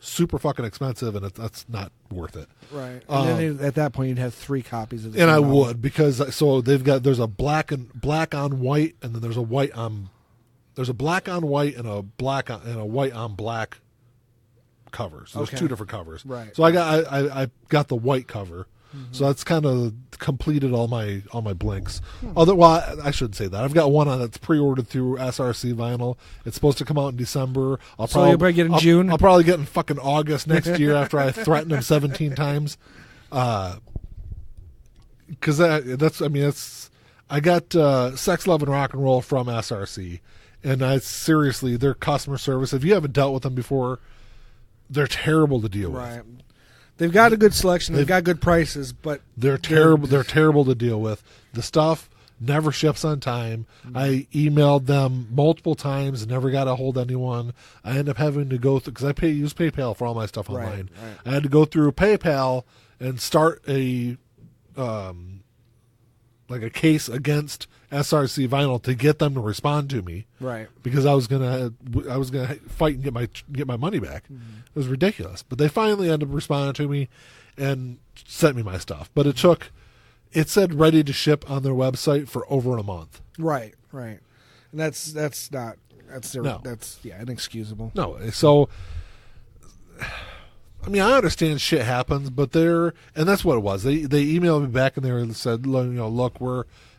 S1: super fucking expensive, and that's not worth it.
S2: Right. And then at that point, you'd have three copies of the
S1: and I album. Would, because there's a black on white, and then there's a black on white and a white on black cover. So there's two different covers.
S2: Right.
S1: So I got the white cover. Mm-hmm. So that's kind of completed all my Blinks. I shouldn't say that. I've got one that's pre-ordered through SRC Vinyl. It's supposed to come out in December.
S2: You'll probably get in June?
S1: I'll probably get in fucking August next year after I threaten him 17 times. Because I got Sex, Love, and Rock and Roll from SRC. And seriously, their customer service, if you haven't dealt with them before, they're terrible to deal with.
S2: Right. They've got a good selection. They've got good prices, but
S1: they're terrible. They're terrible to deal with. The stuff never ships on time. Mm-hmm. I emailed them multiple times, never got a hold of anyone. I ended up having to go through because I use PayPal for all my stuff online. Right. I had to go through PayPal and start a case against SRC Vinyl to get them to respond to me.
S2: Right.
S1: Because I was gonna fight and get my money back. Mm-hmm. It was ridiculous. But they finally ended up responding to me and sent me my stuff. But it said ready to ship on their website for over a month.
S2: Right. And that's inexcusable.
S1: No. So I mean, I understand shit happens, but and that's what it was. They emailed me back and they said, look,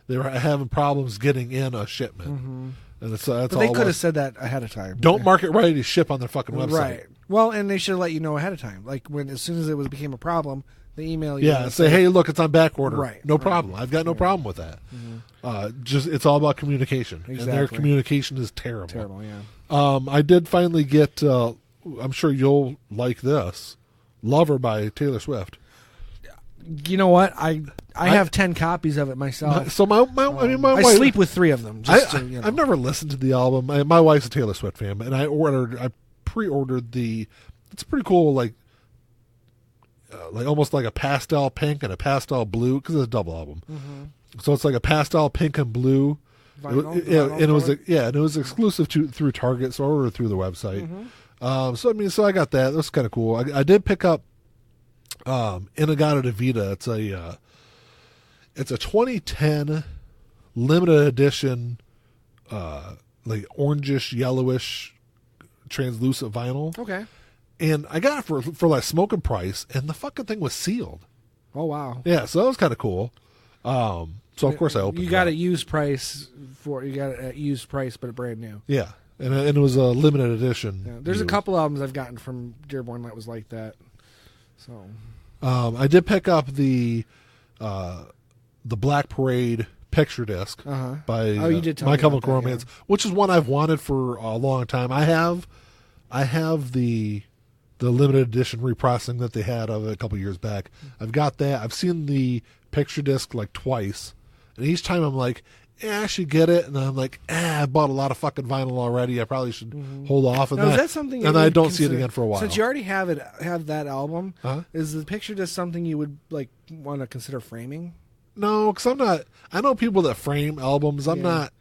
S1: they were having problems getting in a shipment. Mm-hmm. And that's
S2: but they could have said that ahead of time.
S1: Don't mark it ready to ship on their fucking website. Right.
S2: Well, and they should let you know ahead of time. Like as soon as it became a problem, they email you.
S1: Yeah, say, hey, look, it's on back order.
S2: Right.
S1: No problem. I've got no problem with that. Mm-hmm. It's all about communication. Exactly. And their communication is terrible.
S2: Terrible, yeah.
S1: I did finally get I'm sure you'll like this. Lover by Taylor Swift.
S2: You know what? I have 10 copies of it myself.
S1: My wife,
S2: I sleep with 3 of them.
S1: I've never listened to the album. My wife's a Taylor Swift fan, and I pre-ordered the. It's pretty cool, like almost like a pastel pink and a pastel blue because it's a double album. Mm-hmm. So it's like a pastel pink and blue. It was exclusive through Target, so I ordered it through the website. Mm-hmm. So I got that. That's kind of cool. I did pick up Inagata Vita. It's a 2010 limited edition, like orangish, yellowish, translucent vinyl.
S2: Okay.
S1: And I got it for like smoking price, and the fucking thing was sealed.
S2: Oh wow!
S1: Yeah, so that was kind of cool. So of course I opened.
S2: You got it used price but brand new.
S1: Yeah, and it was a limited edition.
S2: Yeah, there's a couple albums I've gotten from Dearborn that was like that. So,
S1: I did pick up the Black Parade picture disc by
S2: you did tell
S1: My
S2: me
S1: Chemical
S2: about that,
S1: Romance, which is one I've wanted for a long time. I have the limited edition reprocessing that they had of it a couple years back. I've got that. I've seen the picture disc like twice, and each time I'm like, I should get it, and then I'm like, I bought a lot of fucking vinyl already. I probably should hold off. And
S2: now, is that something?
S1: And I don't see it again for a while.
S2: Since you already have that album, is the picture disc something you would like want to consider framing?
S1: No, because I'm not. I know people that frame albums. I'm not.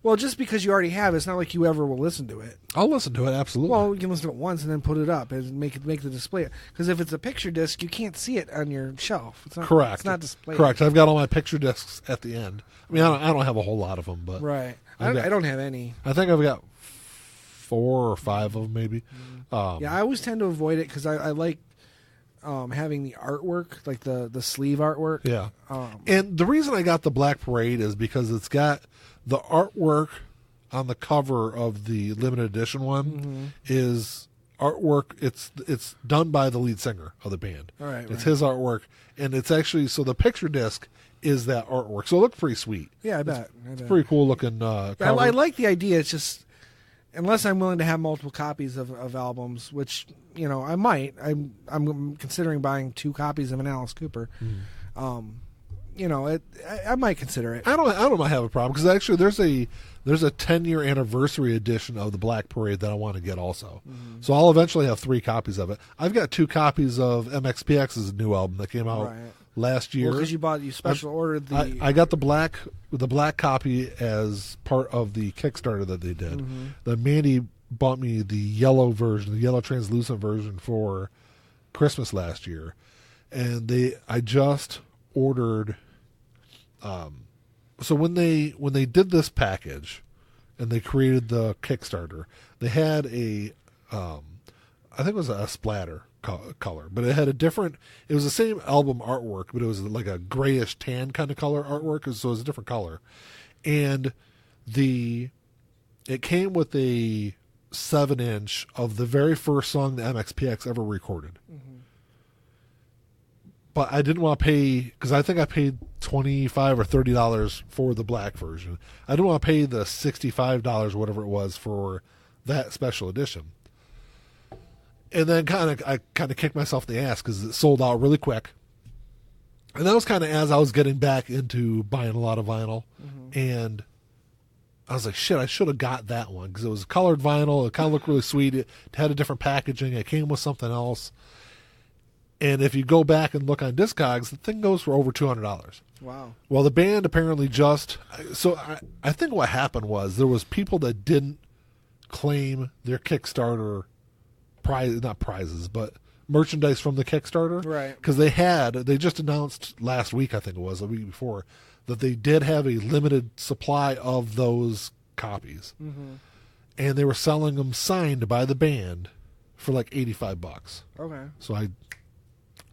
S2: Well, just because you already have it, it's not like you ever will listen to it.
S1: I'll listen to it, absolutely.
S2: Well, you can listen to it once and then put it up and make the display. Because if it's a picture disc, you can't see it on your shelf. It's not,
S1: correct.
S2: It's not displayed.
S1: Correct. I've got all my picture discs at the end. I mean, I don't have a whole lot of them, but
S2: right. I don't have any.
S1: I think I've got 4 or 5 of them, maybe.
S2: I always tend to avoid it because I like having the artwork, like the sleeve artwork.
S1: Yeah. And the reason I got the Black Parade is because it's got the artwork on the cover of the limited edition one is artwork. It's done by the lead singer of the band.
S2: All right.
S1: It's his artwork, and it's actually so the picture disc is that artwork. So it looks pretty sweet.
S2: Yeah, I bet.
S1: It's pretty cool looking. Cover.
S2: I like the idea. It's just unless I'm willing to have multiple copies of albums, which I might. I'm considering buying 2 copies of an Alice Cooper. I might consider it.
S1: I don't have a problem because actually there's a 10-year anniversary edition of the Black Parade that I want to get also. So I'll eventually have 3 copies of it. I've got 2 copies of MXPX's new album that came out last year.
S2: Because you special ordered the.
S1: I got the black copy as part of the Kickstarter that they did. Then Mandy bought me the yellow version, the yellow translucent version for Christmas last year, and I just ordered. So when they did this package, and they created the Kickstarter, they had a, I think it was a splatter color, but it had a different. It was the same album artwork, but it was like a grayish tan kind of color artwork, so it was a different color, and it came with a 7-inch of the very first song that MXPX ever recorded. But I didn't want to pay, because I think I paid $25 or $30 for the black version. I didn't want to pay the $65 or whatever it was for that special edition. And then I kicked myself in the ass because it sold out really quick. And that was kind of as I was getting back into buying a lot of vinyl. And I was like, shit, I should have got that one because it was colored vinyl. It kind of looked really sweet. It had a different packaging. It came with something else. And if you go back and look on Discogs, the thing goes for over $200.
S2: Wow.
S1: Well, the band apparently I think what happened was there was people that didn't claim their Kickstarter not prizes, but merchandise from the Kickstarter.
S2: Right.
S1: Because they just announced last week, I think it was, a week before, that they did have a limited supply of those copies. And they were selling them signed by the band for like $85.
S2: Okay.
S1: So I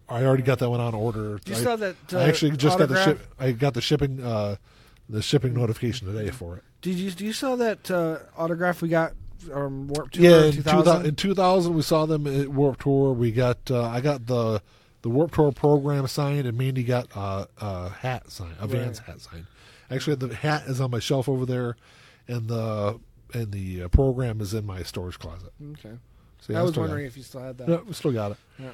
S1: already got that one on order.
S2: You saw that?
S1: I actually just
S2: autograph?
S1: got the shipping notification today for it.
S2: Do you saw that autograph we got Warp Tour?
S1: Yeah,
S2: in 2000?
S1: In 2000 we saw them at Warp Tour. We got I got the Warp Tour program signed, and Mandy got a hat signed, a Vans hat signed. Actually, the hat is on my shelf over there, and the program is in my storage closet.
S2: Okay.
S1: So, yeah,
S2: I was wondering if you still had that.
S1: Yeah, we still got it.
S2: Yeah.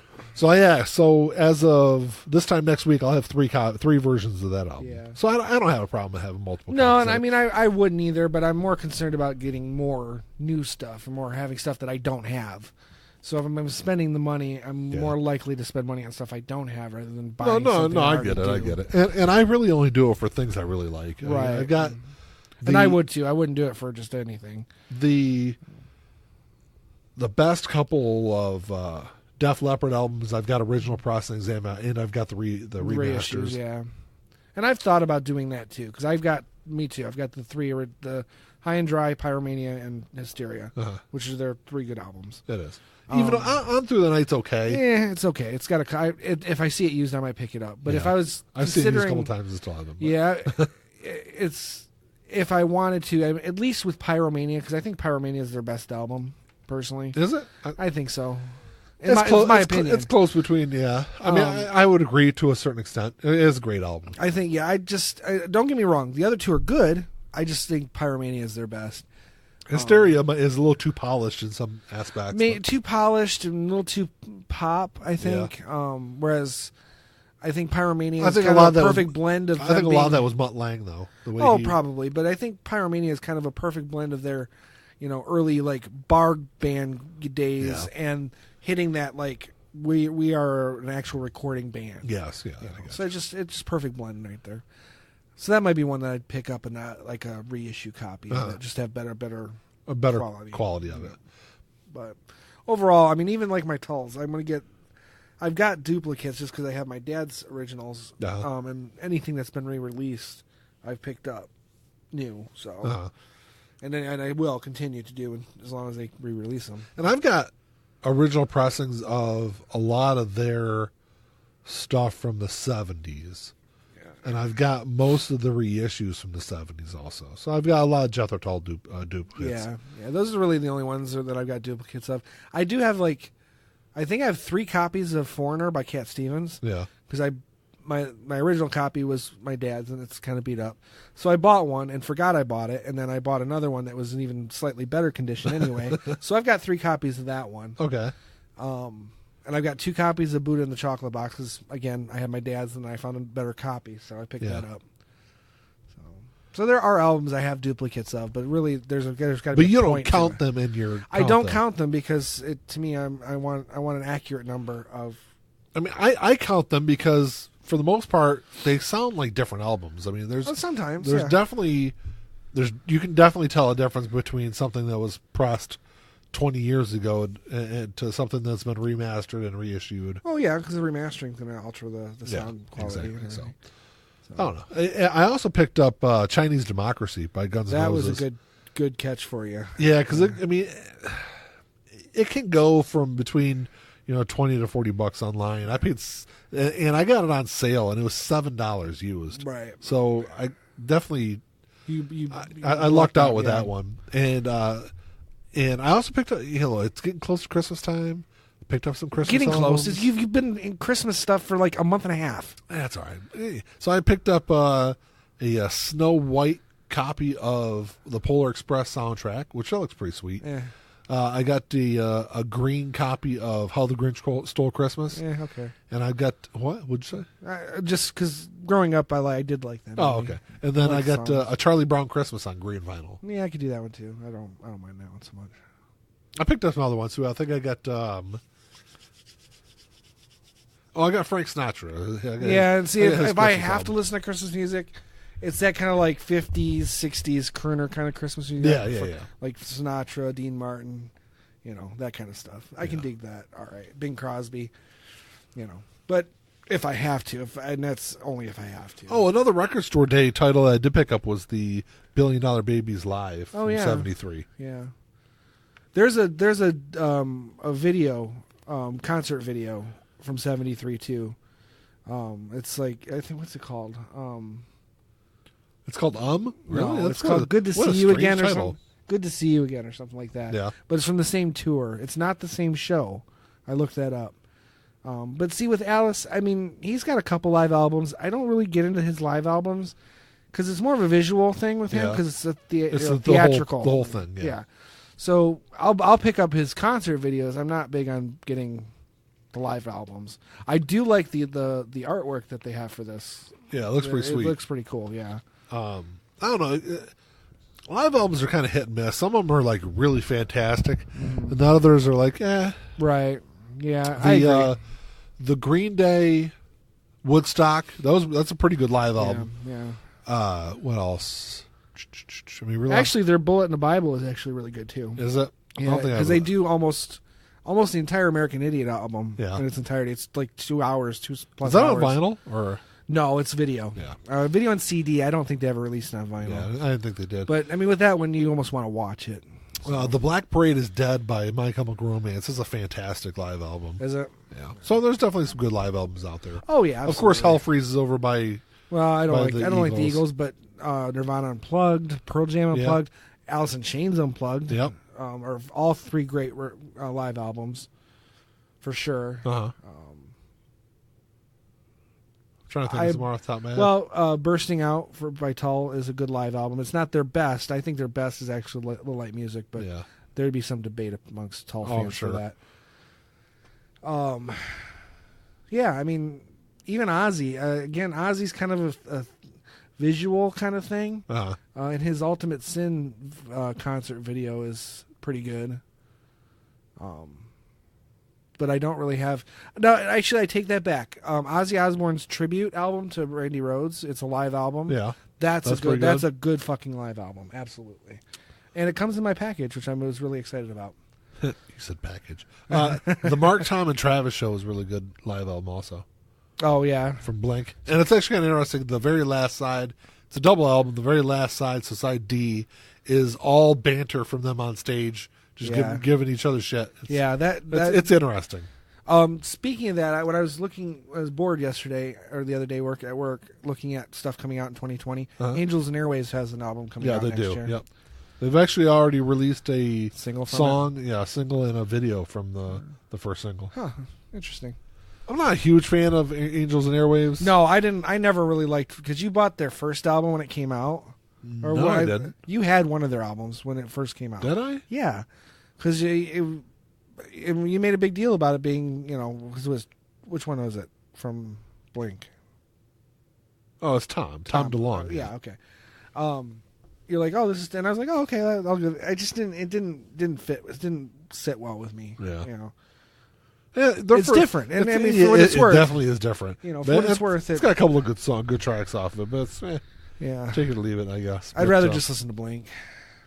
S1: So as of this time next week, I'll have three versions of that album.
S2: Yeah.
S1: So I don't have a problem with having multiple.
S2: No,
S1: copies.
S2: and I mean I wouldn't either, but I'm more concerned about getting more new stuff and more having stuff that I don't have. So if I'm spending the money, I'm more likely to spend money on stuff I don't have rather than buying. No,
S1: I get it. And I really only do it for things I really like.
S2: Right.
S1: I got.
S2: And I would too. I wouldn't do it for just anything.
S1: The best couple of Def Leppard albums, I've got original processings and I've got the remasters.
S2: Reissues, yeah. And I've thought about doing that too because I've got the three, the High and Dry, Pyromania, and Hysteria, which are their 3 good albums.
S1: It is. Even though On Through the Night's okay.
S2: Yeah, it's okay. It's got if I see it used, I might pick it up. But if I was
S1: I've seen it used a couple times and still have them.
S2: Yeah, it's if I wanted to, at least with Pyromania, because I think Pyromania is their best album, personally.
S1: Is it?
S2: I think so.
S1: In my opinion. It's close between, I mean, I would agree to a certain extent. It is a great album.
S2: I think, don't get me wrong. The other 2 are good. I just think Pyromania is their best.
S1: Hysteria is a little too polished in some aspects.
S2: Too polished and a little too pop, I think. Yeah. Whereas I think Pyromania is kind of a perfect blend of.
S1: I think a lot of that was Mutt Lange, though.
S2: Probably, but I think Pyromania is kind of a perfect blend of their, early bar band days and hitting that we are an actual recording band.
S1: Yes, yeah.
S2: So it's just perfect blend right there. So that might be one that I'd pick up and not like a reissue copy. That just have better
S1: quality of it.
S2: But overall, I mean, even like my Tulls, I've got duplicates just because I have my dad's originals, and anything that's been re-released, I've picked up new. So, and I will continue to do as long as they re-release them.
S1: And I've got original pressings of a lot of their stuff from the 70s. And I've got most of the reissues from the 70s also. So I've got a lot of Jethro Tull duplicates.
S2: Yeah, those are really the only ones that I've got duplicates of. I do have I think I have 3 copies of Foreigner by Cat Stevens.
S1: Yeah.
S2: Because my original copy was my dad's and it's kind of beat up. So I bought one and forgot I bought it. And then I bought another one that was in even slightly better condition anyway. So I've got 3 copies of that one.
S1: Okay.
S2: And I've got 2 copies of Buddha in the Chocolate Box because, again, I had my dad's and I found a better copy, so I picked that up. So there are albums I have duplicates of, but really there's got to be a point.
S1: But you don't count them in your.
S2: I don't count them because to me I want an accurate number of.
S1: I mean, I count them because for the most part they sound like different albums. I mean,
S2: sometimes
S1: definitely you can definitely tell a difference between something that was pressed 20 years ago and to something that's been remastered and reissued.
S2: Oh yeah, because the remastering is going to alter the sound quality.
S1: Exactly. So I don't know. I also picked up Chinese Democracy by Guns N' Roses.
S2: That was a good catch for you.
S1: Yeah, because it can go from between $20 to $40 online. I paid, and I got it on sale, and it was $7 used.
S2: Right.
S1: So I definitely I lucked out with that one, and I also picked up. It's getting close to Christmas time. Picked up some Christmas.
S2: Getting
S1: albums.
S2: close. You've been in Christmas stuff for like a month and a half.
S1: That's all right. So I picked up a Snow White copy of the Polar Express soundtrack, which looks pretty sweet.
S2: Yeah.
S1: I got a green copy of How the Grinch Stole Christmas.
S2: Yeah, okay.
S1: And I got what? What'd you say?
S2: Just because growing up, I did like that.
S1: Oh, okay. And then I got a Charlie Brown Christmas on green vinyl.
S2: Yeah, I could do that one too. I don't mind that one so much.
S1: I picked up some other ones too. I think I got. I got Frank Sinatra.
S2: And see, if I have to listen to Christmas music, it's that kind of like 50s, 60s crooner kind of Christmas music.
S1: Yeah.
S2: Like Sinatra, Dean Martin, that kind of stuff. I can dig that. All right. Bing Crosby, But if I have to, and that's only if I have to.
S1: Oh, another record store day title I did pick up was the $1 Billion Babies Live from 73.
S2: Yeah. There's a video, concert video from 73 too. It's like, I think, what's it called?
S1: It's called Really?
S2: No, it's called Good to See You Again or something. Good to See You Again or something like that.
S1: Yeah.
S2: But it's from the same tour. It's not the same show. I looked that up. But see, with Alice, I mean, he's got a couple live albums. I don't really get into his live albums because it's more of a visual thing with him because it's the theatrical.
S1: The whole thing, yeah.
S2: So I'll pick up his concert videos. I'm not big on getting the live albums. I do like the artwork that they have for this.
S1: Yeah, it looks pretty sweet.
S2: It looks pretty cool. Yeah.
S1: I don't know. Live albums are kind of hit and miss. Some of them are like really fantastic, and the others are like, eh.
S2: Right. Yeah. I agree.
S1: The Green Day Woodstock. That's a pretty good live album.
S2: Yeah.
S1: What else? I mean, really,
S2: actually, their Bullet in the Bible is actually really good too.
S1: Is it?
S2: Yeah, because they do almost the entire American Idiot album in its entirety. It's like 2 hours, 2+ hours.
S1: Is that on vinyl or?
S2: No, it's video.
S1: Yeah,
S2: video on CD. I don't think they ever released it on vinyl.
S1: Yeah, I didn't think they did.
S2: But I mean, with that one, you almost want to watch it.
S1: So. The Black Parade is Dead by My Chemical Romance. This is a fantastic live album.
S2: Is it?
S1: Yeah. So there's definitely some good live albums out there.
S2: Oh yeah, absolutely.
S1: Of course, Hell Freezes Over by.
S2: Well, I don't like the Eagles, but Nirvana Unplugged, Pearl Jam Unplugged, Alice in Chains Unplugged.
S1: Yep.
S2: Are all three great live albums, for sure.
S1: I'm trying to think of some more off the top of my head.
S2: Well, Bursting Out by Tull is a good live album. It's not their best. I think their best is actually Little Light Music, but there'd be some debate amongst Tull fans for that. Yeah, I mean, even Ozzy. Again, Ozzy's kind of a visual kind of thing. And his Ultimate Sin concert video is pretty good. But I don't really have. No, actually, I take that back. Ozzy Osbourne's tribute album to Randy Rhoads. It's a live album.
S1: Yeah,
S2: that's a good fucking live album. Absolutely, and it comes in my package, which I was really excited about.
S1: You said package. The Mark, Tom, and Travis show is really good live album also.
S2: Oh yeah,
S1: from Blink, and it's actually kind of interesting. The very last side, it's a double album. The very last side, so side D, is all banter from them on stage. Just giving each other shit. It's interesting.
S2: Speaking of that, when I was bored yesterday or the other day at work, looking at stuff coming out in 2020. Angels and Airwaves has an album coming out next year. Yeah, they do. Yep.
S1: They've actually already released a
S2: single
S1: single and a video from the first single.
S2: Huh. Interesting.
S1: I'm not a huge fan of Angels and Airwaves.
S2: No, I didn't. I never really liked, because you bought their first album when it came out.
S1: No, I didn't.
S2: You had one of their albums when it first came out.
S1: Did I?
S2: Yeah. Because you made a big deal about it being, which one was it from Blink?
S1: Oh, it's Tom DeLonge.
S2: Yeah, okay. You're like, oh, this is, and I was like, oh, okay, I'll give it. I just didn't fit. It didn't sit well with me.
S1: Yeah.
S2: Yeah, it's different, and I mean, for what it's worth,
S1: it definitely is different.
S2: For what it's worth,
S1: it's got a couple of good tracks off of it, but it's, take it or leave it, I guess.
S2: I'd rather just listen to Blink,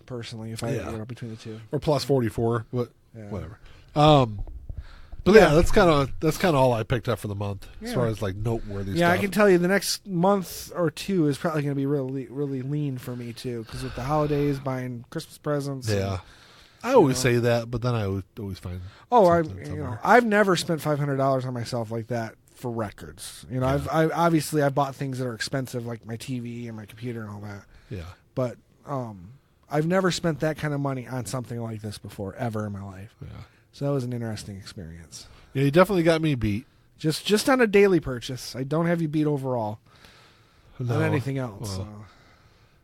S2: personally, if I between the two.
S1: Or Plus 44, but whatever. But that's kind of all I picked up for the month as far as like noteworthy stuff.
S2: Yeah, I can tell you the next month or two is probably going to be really, really lean for me too, because with the holidays, buying Christmas presents.
S1: Yeah, I always say that, but then I always find.
S2: Oh, I've never spent $500 on myself like that for records. I've obviously bought things that are expensive, like my TV and my computer and all that.
S1: Yeah,
S2: but I've never spent that kind of money on something like this before, ever in my life.
S1: Yeah.
S2: So that was an interesting experience.
S1: Yeah, you definitely got me beat.
S2: Just on a daily purchase. I don't have you beat overall. On anything else. Well,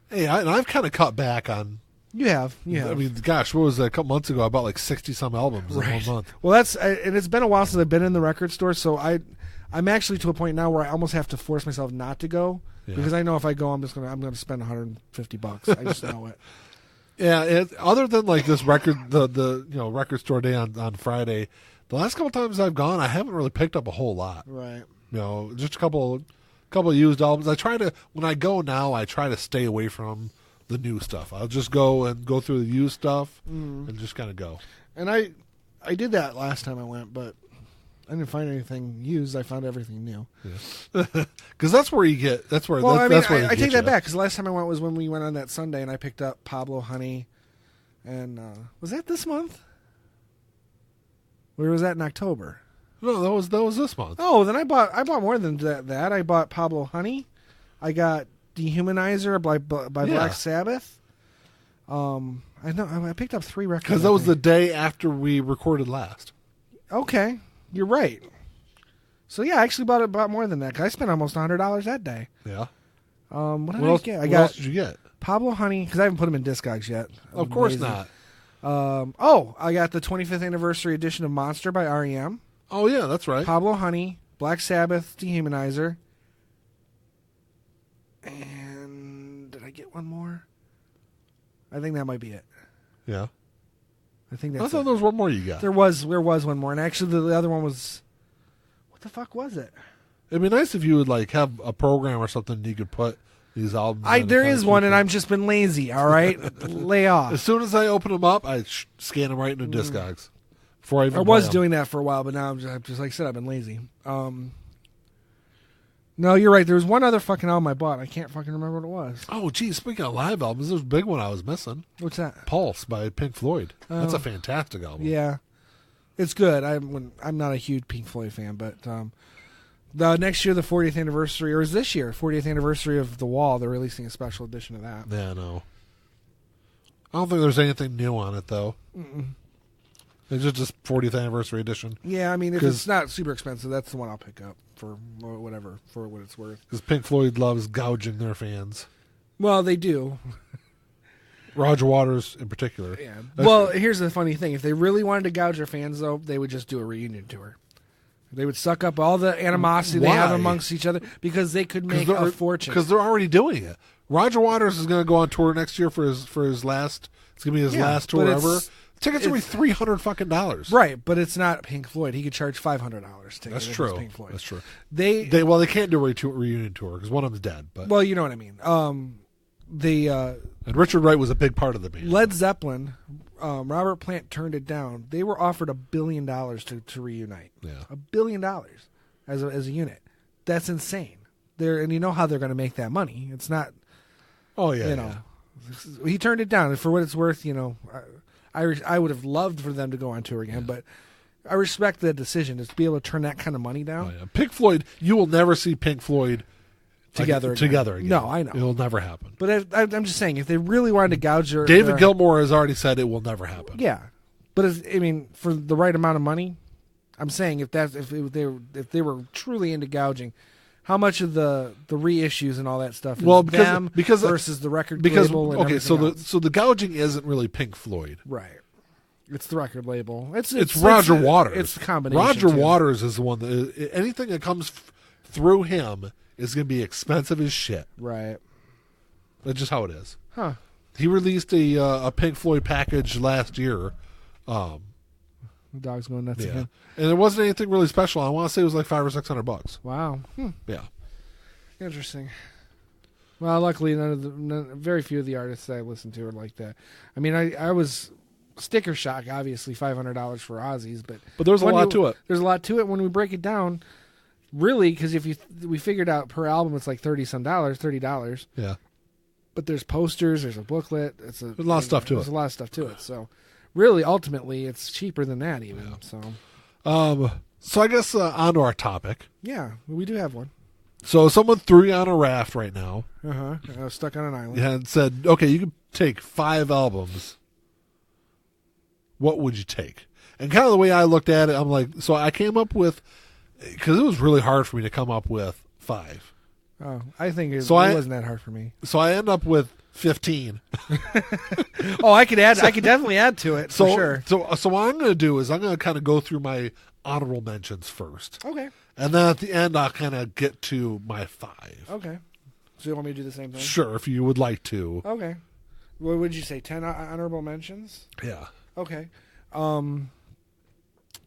S1: hey, I've kind of cut back on.
S2: You have.
S1: I mean, gosh, what was that? A couple months ago, I bought like 60-some albums in 1 month.
S2: Well, and it's been a while since I've been in the record store, so I'm actually to a point now where I almost have to force myself not to go, because I know if I go, I'm going to spend $150. I just know it.
S1: Yeah, other than like this record, the record store day on Friday, the last couple times I've gone, I haven't really picked up a whole lot.
S2: Right.
S1: Just a couple of used albums. When I go now, I try to stay away from the new stuff. I'll just go through the used stuff and just kind of go. And
S2: I did that last time I went, but I didn't find anything used. I found everything new.
S1: Because that's where you get. That's where.
S2: Well,
S1: that's where
S2: I take that back, because the last time I went was when we went on that Sunday, and I picked up Pablo Honey, and was that this month? Where was that in October?
S1: No, that was this month.
S2: Oh, then I bought more than that. I bought Pablo Honey. I got Dehumanizer by Black Sabbath. I picked up 3 records.
S1: Because that was the day after we recorded last.
S2: Okay, you're right. So yeah, I actually bought more than that, because I spent almost $100 that day.
S1: Yeah.
S2: What else did I get?
S1: What else did you get?
S2: Pablo Honey, because I haven't put them in Discogs yet.
S1: Of course not.
S2: I got the 25th anniversary edition of Monster by R.E.M.
S1: Oh, yeah, that's right.
S2: Pablo Honey, Black Sabbath, Dehumanizer. And did I get one more? I think that might be it.
S1: Yeah.
S2: I think that's
S1: I thought there was one more you got.
S2: There was one more. And actually, the other one was... What the fuck was it?
S1: It'd be nice if you would like have a program or something you could put these albums.
S2: There is one, and I've just been lazy. All right, lay off.
S1: As soon as I open them up, I scan them right into Discogs. Before I
S2: was doing that for a while, but now I'm just like I said, I've been lazy. No, you're right. There was one other fucking album I bought. I can't fucking remember what it was.
S1: Oh, geez. Speaking of live albums, there's a big one I was missing.
S2: What's that?
S1: Pulse by Pink Floyd. That's a fantastic album.
S2: Yeah, it's good. I'm not a huge Pink Floyd fan, but. The next year, the 40th anniversary, or is this year, 40th anniversary of The Wall, they're releasing a special edition of that.
S1: Yeah, no. I don't think there's anything new on it, though. Mm-mm. It's just 40th anniversary edition.
S2: Yeah, I mean, if it's not super expensive, that's the one I'll pick up for whatever, for what it's worth.
S1: Because Pink Floyd loves gouging their fans.
S2: Well, they do.
S1: Roger Waters in particular.
S2: Yeah. Well, here's the funny thing. If they really wanted to gouge their fans, though, they would just do a reunion tour. They would suck up all the animosity they have amongst each other because they could make a fortune.
S1: Because they're already doing it. Roger Waters is going to go on tour next year for his last. It's going to be his last tour ever. Tickets are going to be $300 fucking dollars.
S2: Right, but it's not Pink Floyd. He could charge $500 tickets.
S1: That's true.
S2: Pink Floyd.
S1: That's true.
S2: They
S1: can't do a reunion tour because one of them's dead. But
S2: well, you know what I mean.
S1: And Richard Wright was a big part of the band.
S2: Led Zeppelin. Robert Plant turned it down. They were offered $1 billion to reunite.
S1: Yeah,
S2: $1 billion as a unit. That's insane. And you know how they're going to make that money. It's not.
S1: Oh yeah,
S2: yeah. He turned it down. And for what it's worth, I would have loved for them to go on tour again, but I respect the decision to be able to turn that kind of money down.
S1: Oh, yeah. Pink Floyd, you will never see Pink Floyd together again.
S2: No, I know.
S1: It'll never happen.
S2: But I'm just saying, if they really wanted to gouge
S1: David Gilmour has already said it will never happen.
S2: Yeah. But for the right amount of money, I'm saying if they were truly into gouging, how much of the reissues and all that stuff is because versus the record label and everything else?
S1: So the gouging isn't really Pink Floyd.
S2: Right. It's the record label. It's
S1: Roger Waters.
S2: It's the combination.
S1: Roger Waters is the one that anything that comes through him is going to be expensive as shit.
S2: Right.
S1: That's just how it is.
S2: Huh.
S1: He released a Pink Floyd package last year.
S2: The dog's going nuts again.
S1: And it wasn't anything really special. I want to say it was like $500 or $600.
S2: Wow.
S1: Yeah.
S2: Interesting. Well, luckily, very few of the artists I listen to are like that. I mean, I was sticker shock, obviously, $500 for Ozzy's, but
S1: there's a lot to it.
S2: There's a lot to it when we break it down. Really, because we figured out per album it's like $30.
S1: Yeah.
S2: But there's posters, there's a booklet. There's a lot of
S1: stuff to it.
S2: There's a lot of stuff to it. So, really, ultimately, it's cheaper than that even.
S1: Yeah. So I guess onto our topic.
S2: Yeah, we do have one.
S1: So someone threw you on a raft right now.
S2: I was stuck on an island.
S1: Yeah, and said, "Okay, you can take 5 albums. What would you take?" And kind of the way I looked at it, I'm like, so I came up with. Because it was really hard for me to come up with 5.
S2: Oh, I think it wasn't that hard for me.
S1: So I end up with 15.
S2: Oh, I could definitely add to it for sure.
S1: So what I'm going to do is I'm going to kind of go through my honorable mentions first.
S2: Okay.
S1: And then at the end I'll kind of get to my 5.
S2: Okay. So you want me to do the same thing?
S1: Sure, if you would like to.
S2: Okay. What would you say? 10 honorable mentions?
S1: Yeah.
S2: Okay.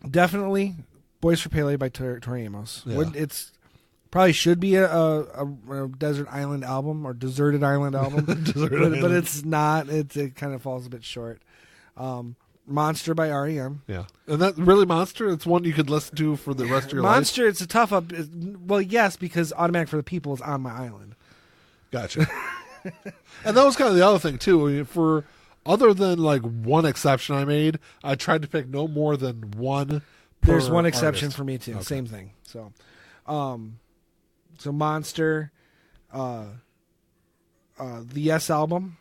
S2: Definitely. Boys for Pele by Tori Amos.
S1: Yeah.
S2: It's probably should be a desert island album or deserted island album, but it's not. It kind of falls a bit short. Monster by R.E.M.
S1: Yeah, and that really Monster. It's one you could listen to for the rest of your life.
S2: Monster. It's a tough up. Well, yes, because Automatic for the People is on my island.
S1: Gotcha. And that was kind of the other thing too. I mean, for other than like one exception I made, I tried to pick no more than one.
S2: There's one exception
S1: artist.
S2: For me too.
S1: Okay.
S2: Same thing. So, Monster, the Yes album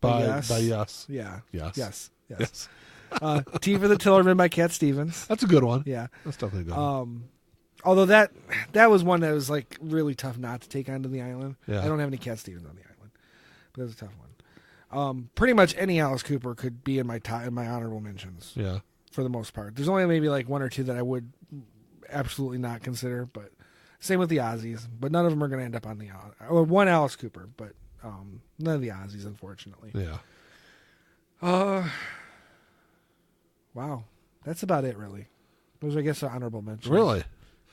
S1: by Yes.
S2: Yeah.
S1: Yes.
S2: Yes. Tea for the Tillerman by Cat Stevens.
S1: That's a good one.
S2: Yeah.
S1: That's definitely a good one.
S2: Although that was one that was like really tough not to take onto the island.
S1: Yeah.
S2: I don't have any Cat Stevens on the island, but it was a tough one. Pretty much any Alice Cooper could be in my honorable mentions.
S1: Yeah.
S2: For the most part, there's only maybe like one or two that I would absolutely not consider, but same with the Ozzies. But none of them are going to end up on the or one Alice Cooper, but none of the Ozzies, unfortunately.
S1: Yeah.
S2: Wow, that's about it, really. Those are, I guess, are honorable mentions.
S1: Really?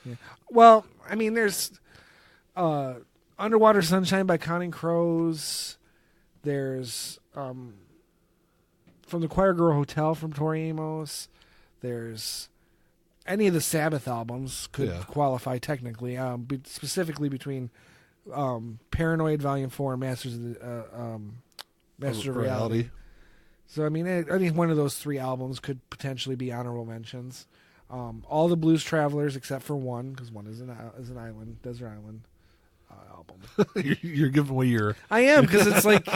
S2: Yeah. Well, I mean, there's Underwater Sunshine by Counting Crows. There's From the Choir Girl Hotel from Tori Amos. There's any of the Sabbath albums could qualify technically, specifically between Paranoid Volume 4 and Masters of Reality. So, I mean, any one of those three albums could potentially be honorable mentions. All the Blues Travelers except for one, because one is an island, desert island album.
S1: You're giving away your...
S2: I am, because it's like...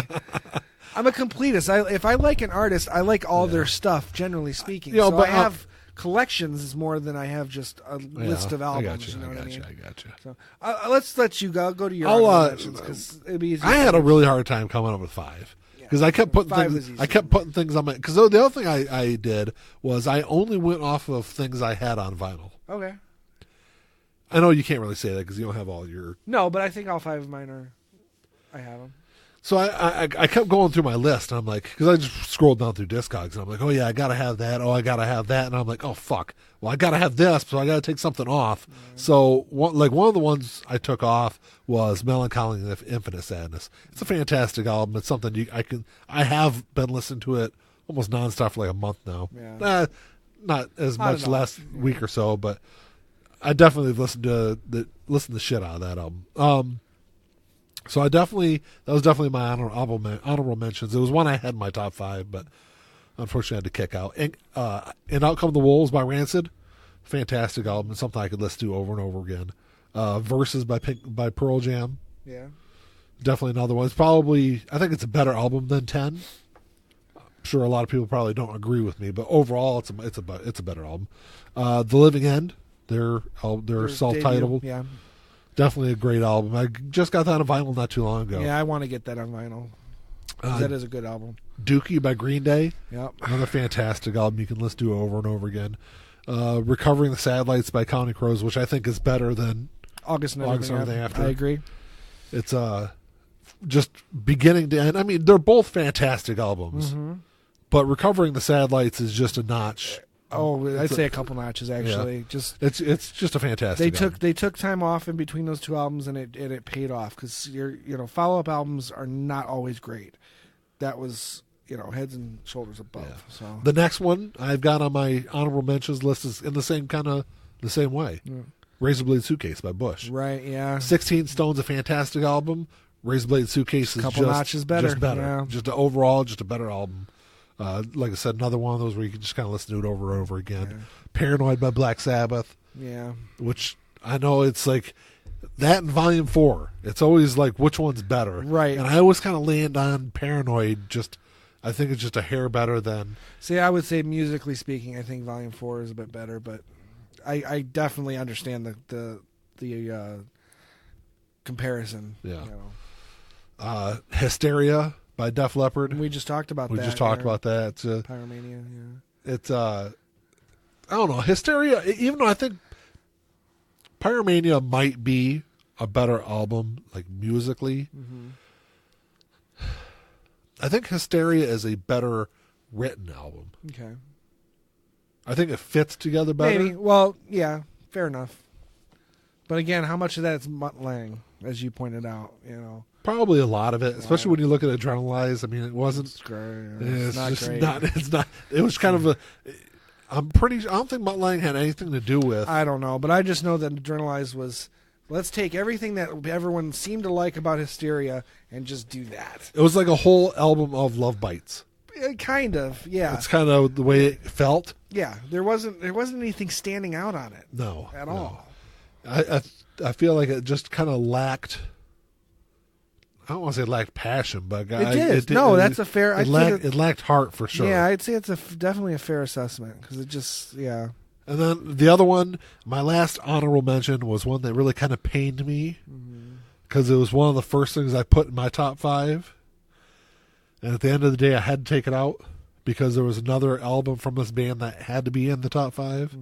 S2: I'm a completist. If I like an artist, I like all their stuff, generally speaking. So I have collections more than I have just a list of albums.
S1: I got you.
S2: You know what I mean?
S1: I got you.
S2: So let's let you go to your honorable mentions, because it'd be easier.
S1: I had a really hard time coming up with 5. Because I kept putting things on my... Because the other thing I did was I only went off of things I had on vinyl.
S2: Okay.
S1: I know you can't really say that because you don't have all your...
S2: No, but I think all 5 of mine are... I have them.
S1: So I kept going through my list, and I'm like... Because I just scrolled down through Discogs, and I'm like, oh, yeah, I got to have that. Oh, I got to have that. And I'm like, oh, fuck. Well, I got to have this, so I got to take something off. Mm-hmm. So one of the ones I took off was Melancholy and Infinite Sadness. It's a fantastic album. It's something I have been listening to it almost nonstop for like a month now. Yeah. Not as much last week or so, but I definitely have listened to the shit out of that album. So that was definitely my honorable mentions. It was one I had in my top 5, but unfortunately I had to kick out. And Out Come the Wolves by Rancid, fantastic album. It's something I could listen to over and over again. Verses by Pearl Jam,
S2: yeah,
S1: definitely another one. It's probably, I think it's a better album than 10. I'm sure a lot of people probably don't agree with me, but overall it's a better album. The Living End, their self-titled,
S2: yeah.
S1: Definitely a great album. I just got that on vinyl not too long ago.
S2: Yeah, I want to get that on vinyl. That is a good album.
S1: Dookie by Green Day.
S2: Yep.
S1: Another fantastic album you can listen to over and over again. Recovering the Satellites by Counting Crows, which I think is better than
S2: August and Everything After. I agree.
S1: It's just beginning to end. I mean, they're both fantastic albums, but Recovering the Satellites is just a notch.
S2: Oh, I'd say a couple notches actually.
S1: Yeah. It's just a fantastic.
S2: They took time off in between those two albums, and it paid off, because follow up albums are not always great. That was heads and shoulders above. Yeah. So
S1: the next one I've got on my honorable mentions list is in the same way. Yeah. Razor Blade Suitcase by Bush.
S2: Right. Yeah.
S1: 16 Stone's a fantastic album. Razor Blade Suitcase is
S2: a couple notches better.
S1: Just better.
S2: Yeah.
S1: Just overall, just a better album. Like I said, another one of those where you can just kind of listen to it over and over again. Yeah. Paranoid by Black Sabbath.
S2: Yeah.
S1: Which I know it's like that in Volume 4. It's always like, which one's better?
S2: Right.
S1: And I always kind of land on Paranoid. I think it's just a hair better than...
S2: See, I would say musically speaking, I think Volume 4 is a bit better, but I definitely understand the comparison.
S1: Yeah. Hysteria by Def Leppard.
S2: We just talked about that.
S1: We just talked about that. It's
S2: Pyromania, yeah.
S1: It's I don't know, Hysteria, even though I think Pyromania might be a better album, like musically, I think Hysteria is a better written album.
S2: Okay.
S1: I think it fits together better.
S2: Maybe. Well, yeah, fair enough. But again, how much of that is Mutt Lange, as you pointed out,
S1: Probably a lot of it, especially when you look at Adrenalize. I mean, it wasn't.
S2: It's great.
S1: It's
S2: not
S1: just
S2: great.
S1: not. It's not. It was kind of a. I don't think Mutt Lange had anything to do with.
S2: I don't know, but I just know that Adrenalize was. Let's take everything that everyone seemed to like about Hysteria and just do that.
S1: It was like a whole album of Love Bites.
S2: Kind of, yeah.
S1: It's kind of the way it felt.
S2: Yeah, there wasn't anything standing out on it.
S1: No,
S2: at all.
S1: I feel like it just kind of lacked. I don't want to say it lacked passion, but
S2: it did. That's a fair.
S1: It lacked heart for sure.
S2: Yeah, I'd say it's definitely a fair assessment, because it just And
S1: then the other one, my last honorable mention, was one that really kind of pained me, because it was one of the first things I put in my top 5, And at the end of the day, I had to take it out because there was another album from this band that had to be in the top 5,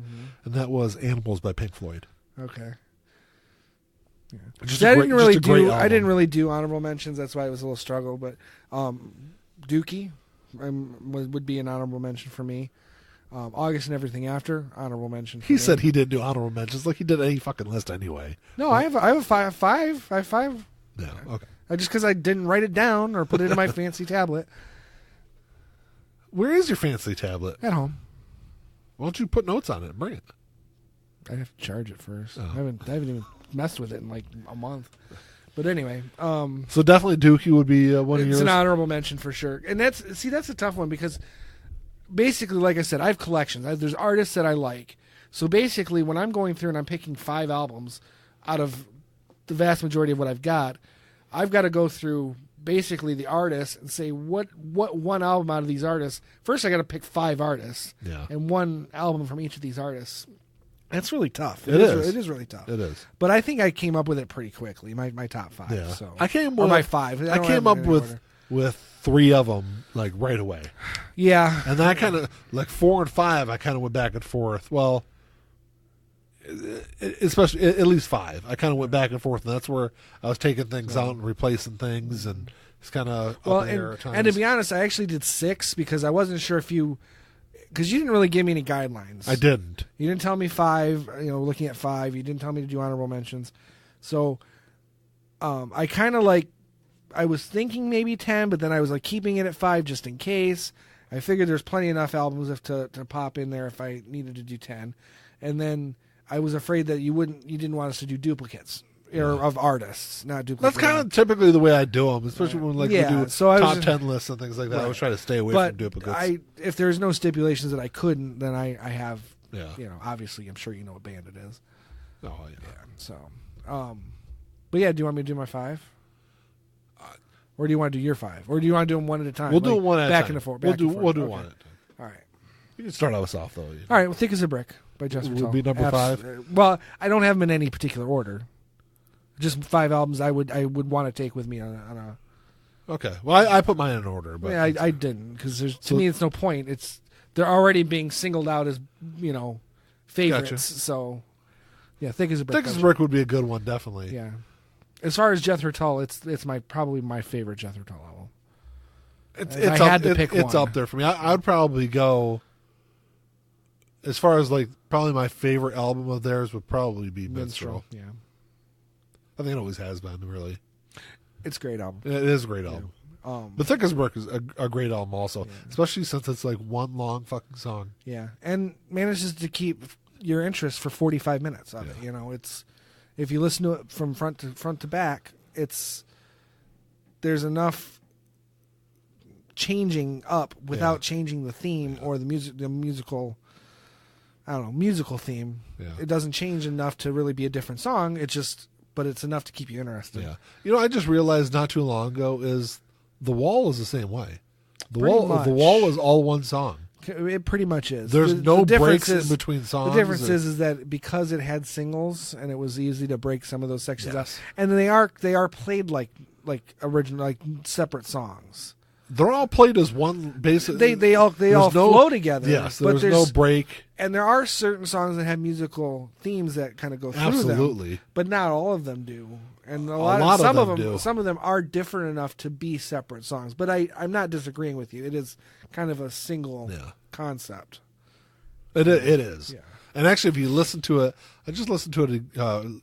S1: and that was Animals by Pink Floyd.
S2: Okay. Yeah.
S1: I
S2: didn't really do honorable mentions. That's why it was a little struggle. But Dookie would be an honorable mention for me. August and Everything After, honorable mention.
S1: He said he didn't do honorable mentions like he did any fucking list anyway.
S2: No, I have a five. I have 5.
S1: No, okay.
S2: Just because I didn't write it down or put it in my fancy tablet.
S1: Where is your fancy tablet?
S2: At home.
S1: Why don't you put notes on it and bring it?
S2: I have to charge it first.
S1: Oh.
S2: I haven't even messed with it in like a month. But anyway,
S1: so definitely Dookie would be one of yours.
S2: It's an honorable mention for sure. And that's a tough one because basically, like I said, I have collections. There's artists that I like. So basically, when I'm going through and I'm picking 5 albums out of the vast majority of what I've got to go through basically the artists and say what one album out of these artists. First, I got to pick 5 artists and one album from each of these artists. That's really tough. It is really tough.
S1: It is.
S2: But I think I came up with it pretty quickly. My top 5.
S1: Yeah.
S2: So
S1: I came with
S2: my 5.
S1: I came up with 3 of them like right away.
S2: Yeah.
S1: And then I kind of like 4 and 5. I kind of went back and forth. Well, especially at least 5. I kind of went back and forth, and that's where I was taking things out and replacing things, and it's kind of up in the air at times.
S2: And to be honest, I actually did 6 because I wasn't sure if because you didn't really give me any guidelines.
S1: I didn't.
S2: You didn't tell me 5. Looking at 5, you didn't tell me to do honorable mentions. So, I kind of I was thinking maybe 10, but then I was like keeping it at 5 just in case. I figured there's plenty enough albums to pop in there if I needed to do 10, and then I was afraid that you didn't want us to do duplicates of artists, not duplicates.
S1: That's kind of typically the way I do them, especially when we do top 10 lists and things like that. Right. I was trying to stay away from duplicates.
S2: If there's no stipulations that I couldn't, then I have.
S1: Yeah.
S2: Obviously, I'm sure you know what band it is.
S1: Oh yeah.
S2: So, but yeah, do you want me to do my 5? Or do you want to do your 5? Or do you want to do them one at a time?
S1: We'll do them one at a time.
S2: Back and forth. We'll do
S1: one at a time.
S2: All right.
S1: You can start us off though.
S2: All right. Well, Thick as a Brick by Jethro Tull.
S1: Would be number 5.
S2: Well, I don't have them in any particular order. Just 5 albums I would want to take with me on a.
S1: Okay. Well, I put mine in order, but
S2: yeah, I didn't because to me it's no point. They're already being singled out as favorites.
S1: Gotcha.
S2: So yeah, Thick as a Brick.
S1: Thick as a Brick would be a good one, definitely.
S2: Yeah. As far as Jethro Tull, it's probably my favorite Jethro Tull album.
S1: It's up there for me. I would probably go as far as probably my favorite album of theirs would probably be Minstrel.
S2: Yeah.
S1: I think it always has been, really.
S2: It's a great album.
S1: It is a great album.
S2: Yeah.
S1: But Thick as a Brick is a great album also, especially since it's one long fucking song.
S2: Yeah, and manages to keep your interest for 45 minutes of it. It's if you listen to it from front to back, there's enough changing up without changing the theme or the musical. I don't know, musical theme.
S1: Yeah.
S2: It doesn't change enough to really be a different song. But it's enough to keep you interested.
S1: Yeah. I just realized not too long ago is The Wall is the same way. The Wall is all one song.
S2: It pretty much is.
S1: There's no breaks in between songs.
S2: The difference is that because it had singles and it was easy to break some of those sections out,
S1: Yes.
S2: and they are played like original, separate songs.
S1: They're all played as one basic.
S2: They all flow together.
S1: Yes,
S2: but
S1: there's no break.
S2: And there are certain songs that have musical themes that kind of go through
S1: Absolutely.
S2: them. But not all of them do. And
S1: some
S2: of them are different enough to be separate songs. But I'm not disagreeing with you. It is kind of a single concept.
S1: It is.
S2: Yeah.
S1: And actually, if you listen to it, I just listened to it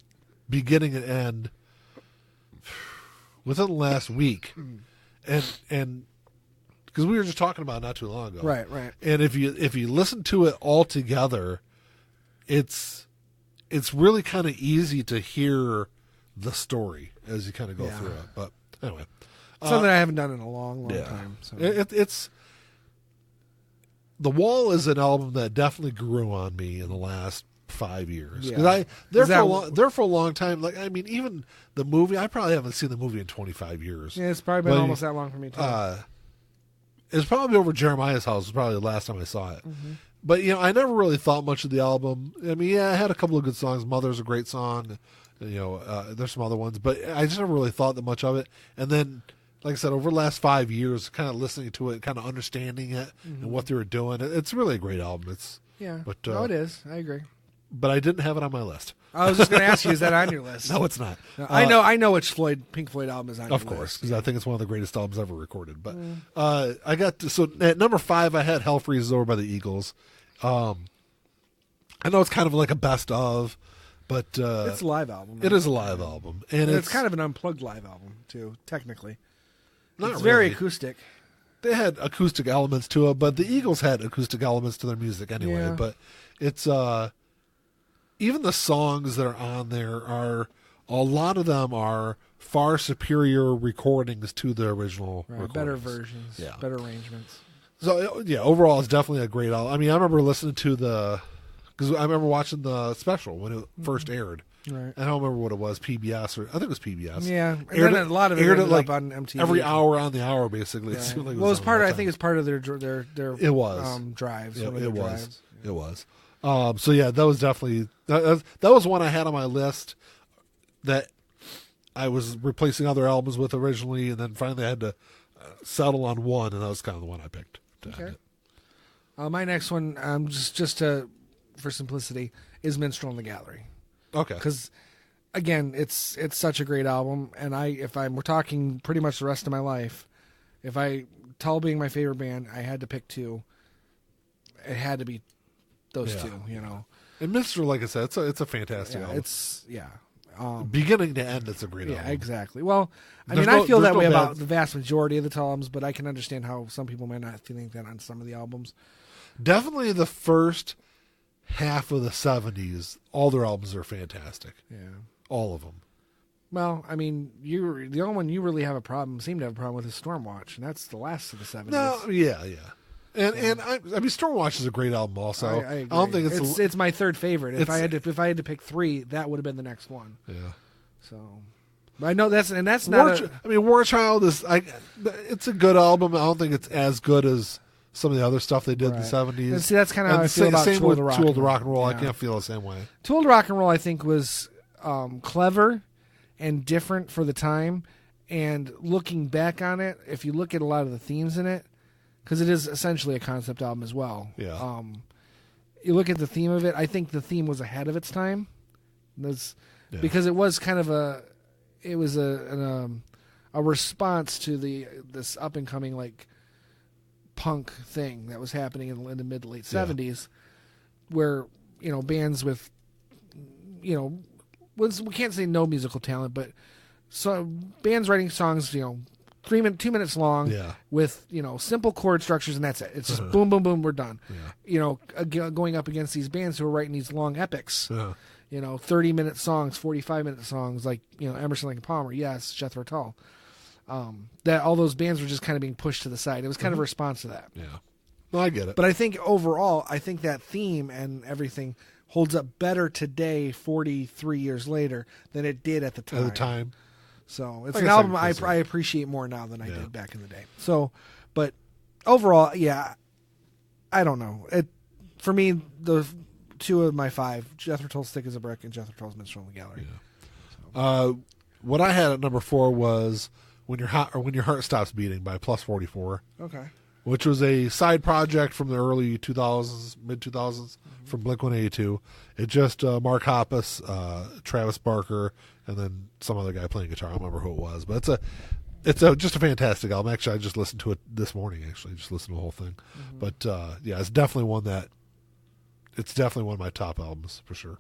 S1: beginning and end within the last week, and because we were just talking about it not too long ago,
S2: right.
S1: And if you listen to it all together, it's really kind of easy to hear the story as you kind of go through it. But anyway,
S2: something I haven't done in a long time. So.
S1: It's The Wall is an album that definitely grew on me in the last 5 years because there for a long time. Even the movie, I probably haven't seen the movie in 25 years.
S2: Yeah, it's probably been almost that long for me too.
S1: It's probably over Jeremiah's house. It's probably the last time I saw it. Mm-hmm. But I never really thought much of the album. It had a couple of good songs. Mother's a great song. There's some other ones, but I just never really thought that much of it. And then like I said, over the last 5 years, kind of listening to it, kind of understanding it and what they were doing, it's really a great album.
S2: No, it is. I agree.
S1: But I didn't have it on my list.
S2: I was just going to ask you, is that on your list?
S1: No, it's not.
S2: I know which Pink Floyd album is on your list.
S1: Of course, because I think it's one of the greatest albums ever recorded. But I got so at number 5, I had Hell Freezes Over by the Eagles. I know it's kind of like a best of, but
S2: it's a live album.
S1: It is a live album, and
S2: it's kind of an unplugged live album too. Technically,
S1: it's
S2: very acoustic.
S1: They had acoustic elements to it, but the Eagles had acoustic elements to their music anyway. Yeah. But it's even the songs that are on there are a lot of them are far superior recordings to the original recordings.
S2: Better versions, better arrangements.
S1: So overall, it's definitely a great album. I mean, I remember listening to because I remember watching the special when it first aired.
S2: Right.
S1: I don't remember what it was, PBS or I think it was PBS.
S2: Yeah, and then a lot of it
S1: aired
S2: like on MTV
S1: every hour on the hour, basically.
S2: Yeah.
S1: It seemed like
S2: it was part of. I think it's part of their
S1: it was
S2: drives.
S1: Yeah, it was. Yeah. It was. So yeah, that was definitely that was one I had on my list that I was replacing other albums with originally, and then finally I had to settle on one, and that was kind of the one I picked.
S2: Okay. My next one, just for simplicity, is Minstrel in the Gallery.
S1: Okay.
S2: Because again, it's such a great album, and we're talking pretty much the rest of my life, Tull being my favorite band, I had to pick two. It had to be those two, you know.
S1: And Minstrel, like I said, it's a fantastic album.
S2: It's
S1: beginning to end, it's a great album.
S2: Yeah, exactly. Well, I feel that way about the vast majority of the Tull albums, but I can understand how some people might not think that on some of the albums.
S1: Definitely the first half of the 70s, all their albums are fantastic.
S2: Yeah.
S1: All of them.
S2: Well, I mean, the only one you really seem to have a problem with is Stormwatch, and that's the last of the 70s.
S1: No, yeah. And I mean, Stormwatch is a great album. Also,
S2: I
S1: don't think
S2: it's my third favorite. If I had to pick three, that would have been the next one.
S1: Yeah.
S2: So, but I know that's not.
S1: War Child is. It's a good album. I don't think it's as good as some of the other stuff they did in the 70s.
S2: And see, that's kind of how I feel about Tool to
S1: Rock and Roll. I can't feel the same way.
S2: Tool to Rock and Roll, I think, was clever and different for the time. And looking back on it, if you look at a lot of the themes in it, because it is essentially a concept album as well.
S1: Yeah.
S2: You look at the theme of it, I think the theme was ahead of its time. Because it was kind of a response to this up and coming like punk thing that was happening in the mid to late 70s, where bands with we can't say no musical talent, but so bands writing songs 2 minutes long with simple chord structures, and that's it. It's just boom, boom, boom, we're done. Going up against these bands who are writing these long epics. 30-minute songs, 45-minute songs, like Emerson, Lake and Palmer, yes, Jethro Tull. That all those bands were just kind of being pushed to the side. It was kind of a response to that.
S1: Yeah, well, I get it.
S2: But I think overall, that theme and everything holds up better today, 43 years later, than it did at the time. So it's an album I appreciate more now than I did back in the day. So, but overall, I don't know. For me, the two of my five, Jethro Tull's Thick as a Brick and Jethro Tull's Minstrel in the Gallery.
S1: Yeah. So. What I had at number 4 was When Your Heart Stops Beating by Plus 44.
S2: Okay.
S1: Which was a side project from the early 2000s, mid 2000s, from Blink-182. It just Mark Hoppus, Travis Barker, and then some other guy playing guitar. I don't remember who it was, but it's just a fantastic album. Actually, I just listened to it this morning. Actually, just listened to the whole thing. Mm-hmm. But it's definitely one of my top albums for sure.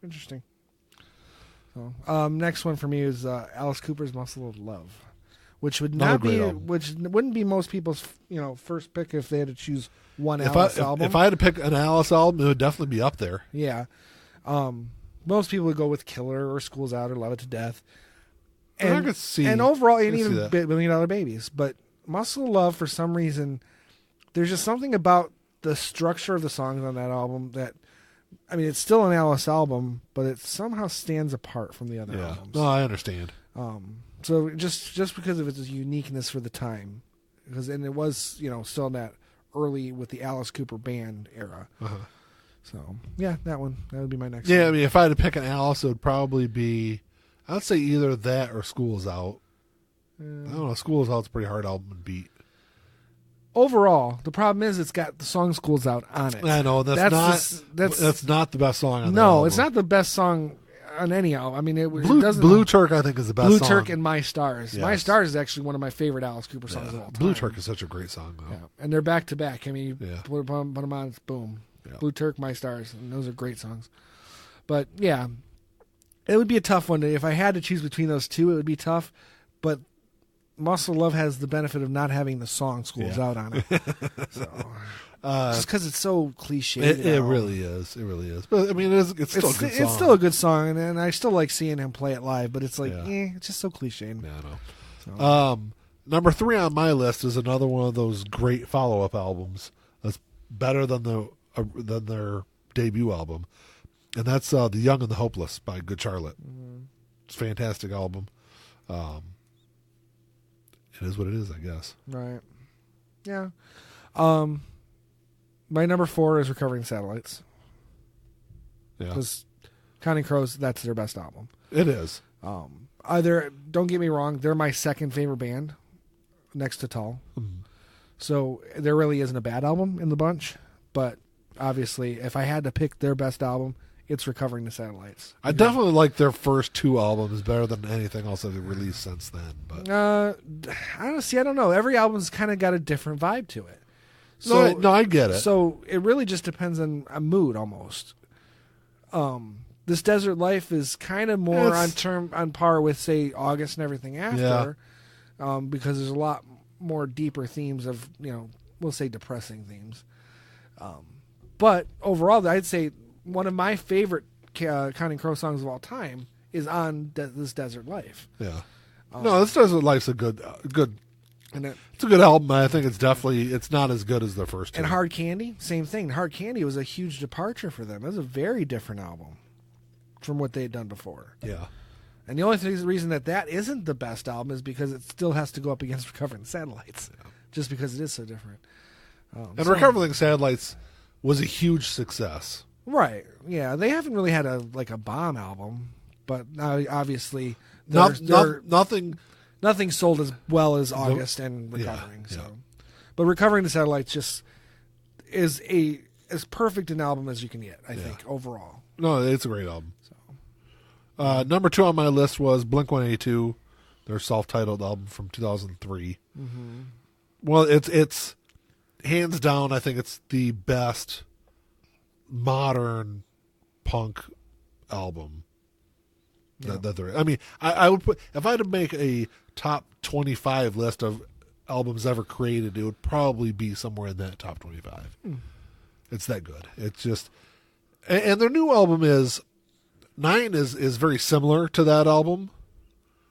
S2: Interesting. So, next one for me is Alice Cooper's "Muscle of Love," which wouldn't be most people's first pick if they had to choose one Alice album.
S1: If I had to pick an Alice album, it would definitely be up there.
S2: Yeah. Most people would go with Killer or School's Out or Love It to Death. And
S1: I could see.
S2: And overall, and even $1 Million Babies. But Muscle of Love, for some reason, there's just something about the structure of the songs on that album that, it's still an Alice album, but it somehow stands apart from the other albums.
S1: No, I understand.
S2: So just because of its uniqueness for the time, and it was still in that early with the Alice Cooper band era.
S1: Uh-huh.
S2: So that would be my next.
S1: Yeah,
S2: one.
S1: if I had to pick an Alice, it would probably be, I'd say either that or School's Out. I don't know. School's Out's a pretty hard album to beat.
S2: Overall, the problem is it's got the song "School's Out" on it.
S1: I know that's not the best song on the album.
S2: It's not the best song on any album. I mean,
S1: Blue Turk, I think, is the best
S2: Blue
S1: song.
S2: Turk and My Stars.
S1: Yes.
S2: My Stars is actually one of my favorite Alice Cooper songs of all time.
S1: Blue Turk is such a great song, though.
S2: Yeah. And they're back to back. I mean, you put them on, it's boom.
S1: Yeah.
S2: Blue Turk, My Stars, and those are great songs. But yeah, it would be a tough one. If I had to choose between those two, it would be tough. But Muscle Love has the benefit of not having the song "School's Out" on it. So, just because it's so cliche.
S1: It really is. It really is. But I mean, it's still a good song.
S2: It's still a good song, and I still like seeing him play it live. But it's like, it's just so cliche.
S1: Yeah, I know. Number 3 on my list is another one of those great follow-up albums that's better than their debut album, and that's "The Young and the Hopeless" by Good Charlotte. Mm-hmm. It's a fantastic album. It is what it is, I guess.
S2: Right. Yeah. My number 4 is Recovering Satellites.
S1: Yeah.
S2: Because Counting Crows, that's their best album.
S1: It is.
S2: Don't get me wrong, they're my second favorite band next to Tull. Mm-hmm. So there really isn't a bad album in the bunch. But obviously, if I had to pick their best album, it's Recovering the Satellites.
S1: I definitely like their first 2 albums better than anything else that they've released since then. But
S2: I don't know. Every album's kind of got a different vibe to it.
S1: So, no, I get it.
S2: So it really just depends on a mood almost. This Desert Life is kind of more on par with, say, August and everything after, because there's a lot more deeper themes of, we'll say depressing themes. But overall, I'd say one of my favorite Counting Crow songs of all time is on This Desert Life.
S1: Yeah. No, This Desert Life's a good, and it's a good album. I think it's not as good as their first 2.
S2: And Hard Candy, same thing. Hard Candy was a huge departure for them. It was a very different album from what they had done before.
S1: Yeah.
S2: And the only reason that isn't the best album is because it still has to go up against Recovering Satellites, just because it is so different.
S1: Recovering Satellites was a huge success.
S2: Right. Yeah. They haven't really had a bomb album, but now obviously
S1: nothing
S2: sold as well as August and Recovering.
S1: Yeah.
S2: So, but Recovering the Satellites just is as perfect an album as you can get, I think, overall.
S1: No, it's a great album. So, number 2 on my list was Blink-182, their self-titled album from 2003. Mm-hmm. Well, it's hands down, I think it's the best modern punk album that there is. I mean, I would put, if I had to make a top 25 list of albums ever created, it would probably be somewhere in that top 25. It's that good. It's just, and their new album is 9 is very similar to that album.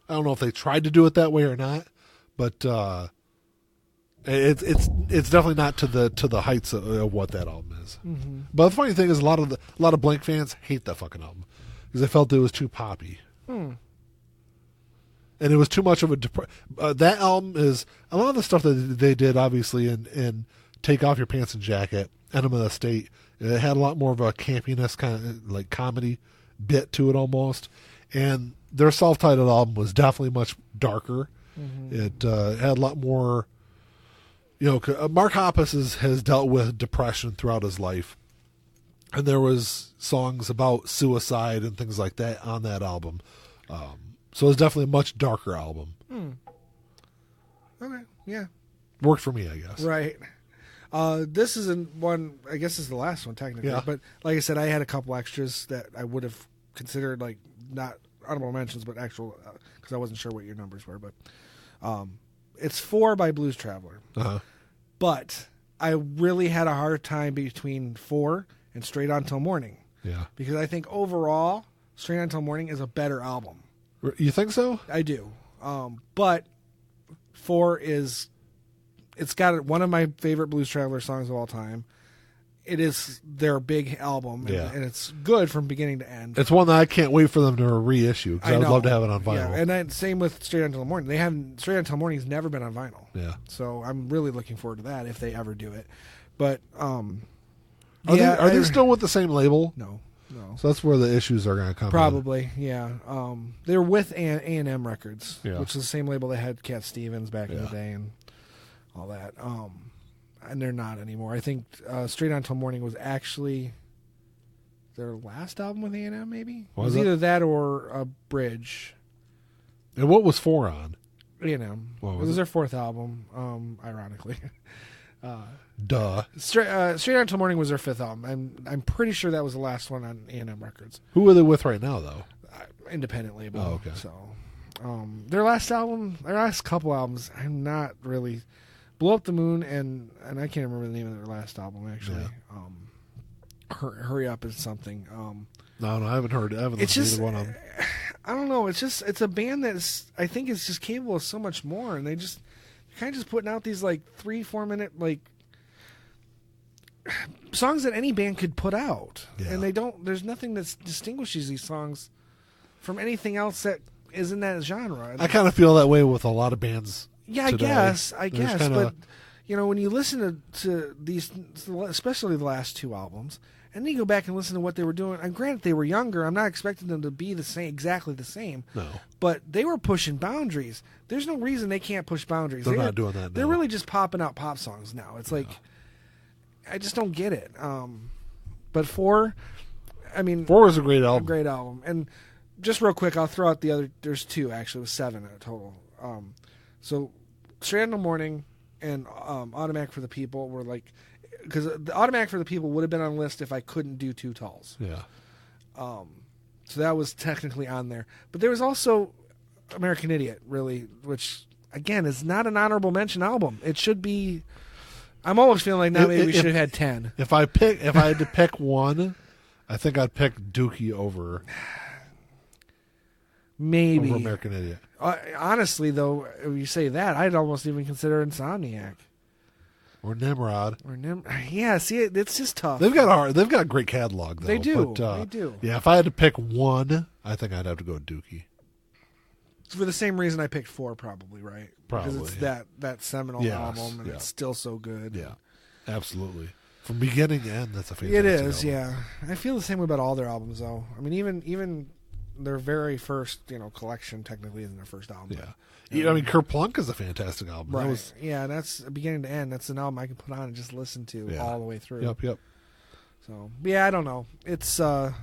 S1: I don't know if they tried to do it that way or not, but it's definitely not to the heights of what that album is. Mm-hmm. But the funny thing is, a lot of Blink fans hate that fucking album because they felt it was too poppy, and it was too much of a. That album is a lot of the stuff that they did, obviously, in Take Off Your Pants and Jacket, Enema of the State. It had a lot more of a campiness, kind of like comedy bit to it almost, and their self-titled album was definitely much darker. Mm-hmm. It had a lot more. Mark Hoppus has dealt with depression throughout his life, and there was songs about suicide and things like that on that album. So it's definitely a much darker album.
S2: Okay, yeah,
S1: worked for me, I guess.
S2: Right. This isn't one. I guess this is the last one technically. Yeah. But like I said, I had a couple extras that I would have considered, like not honorable mentions, but actual, because I wasn't sure what your numbers were. But it's 4 by Blues Traveler.
S1: Uh-huh.
S2: But I really had a hard time between 4 and Straight On Till Morning.
S1: Yeah. Because
S2: I think overall, Straight On Till Morning is a better album.
S1: You think so?
S2: I do. But 4 is, it's got one of my favorite Blues Traveler songs of all time. It is their big album, and it's good from beginning to end.
S1: It's one that I can't wait for them to reissue, because I would love to have it on vinyl.
S2: Yeah, and then same with Straight On Till Morning. Straight On Till Morning's never been on vinyl.
S1: Yeah.
S2: So I'm really looking forward to that if they ever do it. But
S1: are they still with the same label?
S2: No. No.
S1: So that's where the issues are going to come.
S2: Probably, yeah. They were with A&M Records,
S1: Yeah.
S2: which is the same label that had Cat Stevens back in the day and all that. And they're not anymore. I think Straight On Till Morning was actually their last album with A&M, maybe?
S1: Was
S2: it was
S1: it?
S2: either that or a Bridge.
S1: And what was 4 on?
S2: A&M.
S1: What
S2: It
S1: was
S2: was
S1: it?
S2: their 4th album, ironically.
S1: Duh.
S2: Straight On Till Morning was their 5th album. I'm pretty sure that was the last one on A&M Records.
S1: Who are they with right now, though?
S2: Independent label.
S1: Oh, okay.
S2: So, their last couple albums, I'm not really. Blow Up the Moon and I can't remember the name of their last album actually.
S1: Yeah.
S2: Hurry Up is something.
S1: No, I haven't heard. I haven't listened to either one of them.
S2: I don't know. It's a band that's I think it's just capable of so much more, and they're kind of just putting out these like 3-4 minute like songs that any band could put out, and they don't. There's nothing that distinguishes these songs from anything else that is in that genre.
S1: I kind of feel that way with a lot of bands.
S2: Yeah,
S1: today.
S2: I guess, but when you listen to these, especially the last 2 albums, and then you go back and listen to what they were doing. And granted, they were younger. I'm not expecting them to be exactly the same.
S1: No,
S2: but they were pushing boundaries. There's no reason they can't push boundaries.
S1: They're not doing that.
S2: They're really just popping out pop songs now. It's like I just don't get it. But 4
S1: was a great album.
S2: A great album. And just real quick, I'll throw out the other. There's 2 actually. It was 7 in total. So Straight On Till Morning and Automatic for the People were like, because the Automatic for the People would have been on the list if I couldn't do Too Talls.
S1: Yeah.
S2: So that was technically on there, but there was also American Idiot, really, which again is not an honorable mention album. It should be. I'm almost feeling like now maybe we should have had 10.
S1: If I had to pick one, I think I'd pick Dookie over.
S2: Maybe
S1: over American Idiot.
S2: Honestly, though, if you say that, I'd almost even consider Insomniac
S1: or Nimrod.
S2: Yeah, see, it's just tough.
S1: They've got a great catalog, though.
S2: They do.
S1: But,
S2: they do.
S1: Yeah, if I had to pick one, I think I'd have to go with Dookie.
S2: For the same reason I picked 4, probably, right?
S1: Probably,
S2: because it's that seminal album, and it's still so good.
S1: Yeah, absolutely. From beginning to end, that's a fantastic
S2: It is,
S1: album.
S2: yeah. I feel the same way about all their albums, though. I mean, even their very first, collection technically isn't their first album.
S1: Yeah. I mean, Kerplunk is a fantastic album.
S2: Right. Yeah, that's beginning to end. That's an album I can put on and just listen to all the way through.
S1: Yep.
S2: So, yeah, I don't know. It's, I'm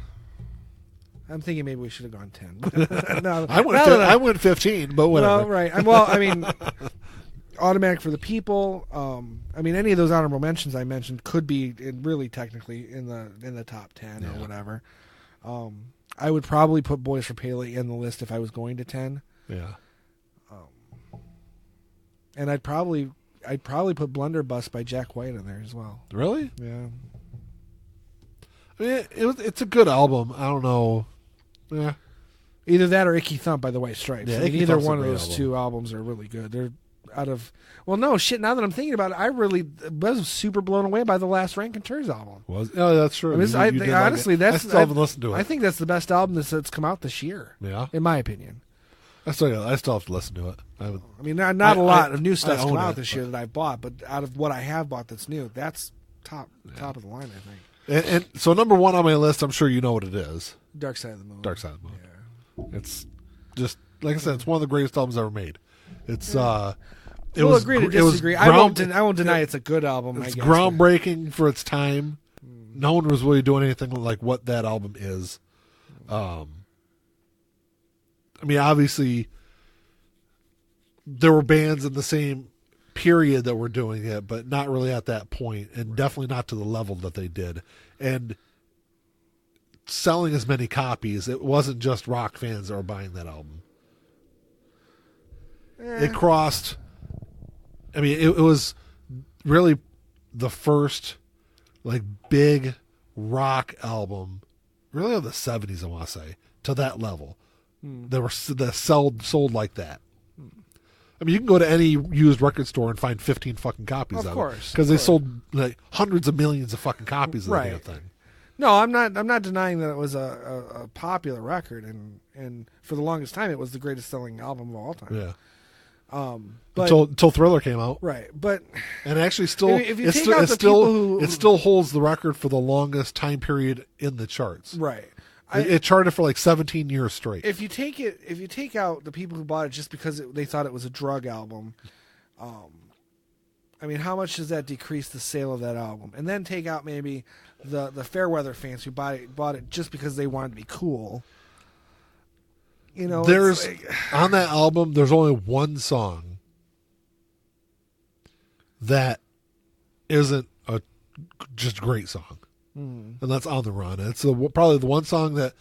S2: thinking maybe we should have gone 10. No,
S1: I went 15, but whatever.
S2: Well, right. Well, I mean, Automatic for the People. I mean, any of those honorable mentions I mentioned could be really technically in the top 10 or whatever. I would probably put Boys for Paley in the list if I was going to 10.
S1: Yeah.
S2: And I'd probably put Blunderbuss by Jack White in there as well.
S1: Really?
S2: Yeah.
S1: I mean, it's a good album. I don't know. Yeah.
S2: Either that or Icky Thump by the White Stripes.
S1: Yeah,
S2: I mean,
S1: Icky
S2: either
S1: Thump's
S2: one
S1: a
S2: of
S1: great
S2: those
S1: album.
S2: 2 albums are really good. They're out of... Well, no, shit, now that I'm thinking about it, I really was super blown away by the last Rankin Tours album.
S1: Oh, that's true.
S2: I mean, honestly,
S1: I still haven't listened to it.
S2: I think that's the best album that's come out this year.
S1: Yeah.
S2: In my opinion.
S1: I still have to listen to it.
S2: I mean, not a lot of new stuff come out
S1: it,
S2: this year that I bought, but out of what I have bought that's new, that's top of the line, I think.
S1: And so number 1 on my list, I'm sure you know what it is.
S2: Dark Side of the Moon.
S1: Dark Side of the Moon.
S2: Yeah.
S1: It's just, like I said, it's one of the greatest albums ever made. It's
S2: We'll agree to disagree. I won't deny it's a good album.
S1: It's
S2: I guess,
S1: groundbreaking for its time. No one was really doing anything like what that album is. I mean, obviously, there were bands in the same period that were doing it, but not really at that point, and definitely not to the level that they did. And selling as many copies, it wasn't just rock fans that were buying that album. It crossed... I mean, it was really the first big rock album, really of the 70s, I want to say, to that level. That sold like that. I mean, you can go to any used record store and find 15 fucking copies of it. Because they sold hundreds of millions of fucking copies of the damn thing.
S2: No, I'm not denying that it was a popular record, and for the longest time, it was the greatest selling album of all time.
S1: Yeah.
S2: But
S1: until Thriller came out,
S2: right? But
S1: and actually, still
S2: if you take out the people who
S1: it still holds the record for the longest time period in the charts.
S2: Right.
S1: It charted for like 17 years straight.
S2: If you take out the people who bought it just because they thought it was a drug album, I mean, how much does that decrease the sale of that album? And then take out maybe the Fairweather fans who bought it just because they wanted to be cool. You know,
S1: there's on that album, there's only one song that isn't a just great song. And that's On the Run. It's probably the one song that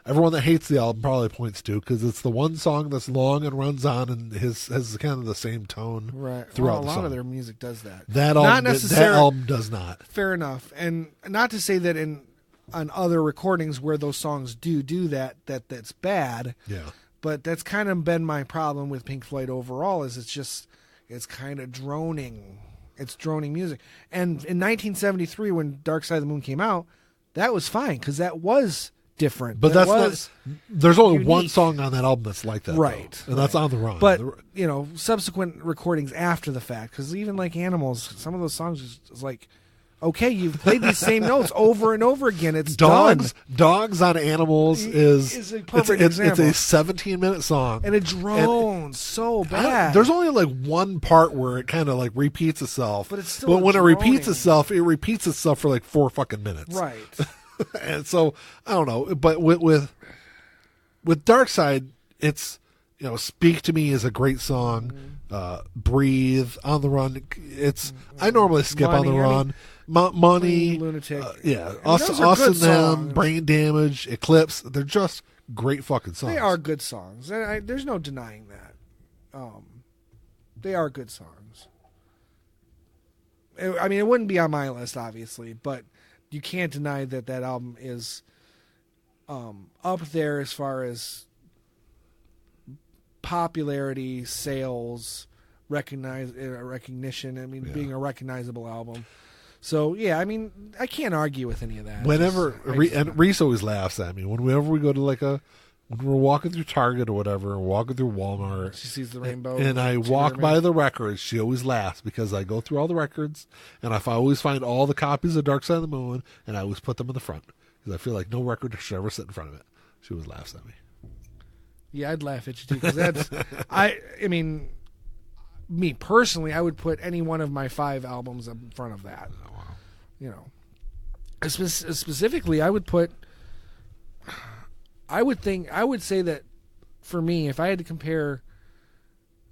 S1: everyone that hates the album probably points to, because it's the one song that's long and runs on and has kind of the same tone throughout the song.
S2: A lot of their music does that.
S1: That album does not.
S2: Fair enough. And not to say that on other recordings where those songs do that's bad.
S1: Yeah.
S2: But that's kind of been my problem with Pink Floyd overall, is it's kind of droning. It's droning music. And in 1973, when Dark Side of the Moon came out, that was fine because that was different.
S1: But there's only unique. One song on that album that's like that,
S2: right?
S1: Though, and that's On the Run.
S2: But subsequent recordings after the fact, because even like Animals, some of those songs is like, okay, you've played these same notes over and over again. It's done.
S1: Dogs on Animals is a perfect example. It's a 17-minute song,
S2: and it drones so bad.
S1: There's only like one part where it kind of like repeats itself,
S2: but it's still.
S1: But when it repeats itself for like 4 fucking minutes,
S2: right?
S1: And so I don't know, but with Dark Side, it's Speak to Me is a great song. Breathe, On the Run. I normally skip On the Run. Money,
S2: Lunatic.
S1: Austin Them, Brain Damage, Eclipse. They're just great fucking songs.
S2: They are good songs. There's no denying that. They are good songs. I mean, it wouldn't be on my list, obviously, but you can't deny that album is up there as far as popularity, sales, recognition. I mean, being a recognizable album. So, yeah, I mean, I can't argue with any of that.
S1: And Reese always laughs at me whenever we go to when we're walking through Target or whatever, or walking through Walmart.
S2: She sees the rainbow.
S1: And I walk by the records. She always laughs because I go through all the records, and I always find all the copies of Dark Side of the Moon, and I always put them in the front because I feel like no record should ever sit in front of it. She always laughs at me.
S2: Yeah, I'd laugh at you too, because that's I mean, me personally, I would put any one of my 5 albums in front of that.
S1: Oh, wow.
S2: Specifically, I would say that for me, if I had to compare,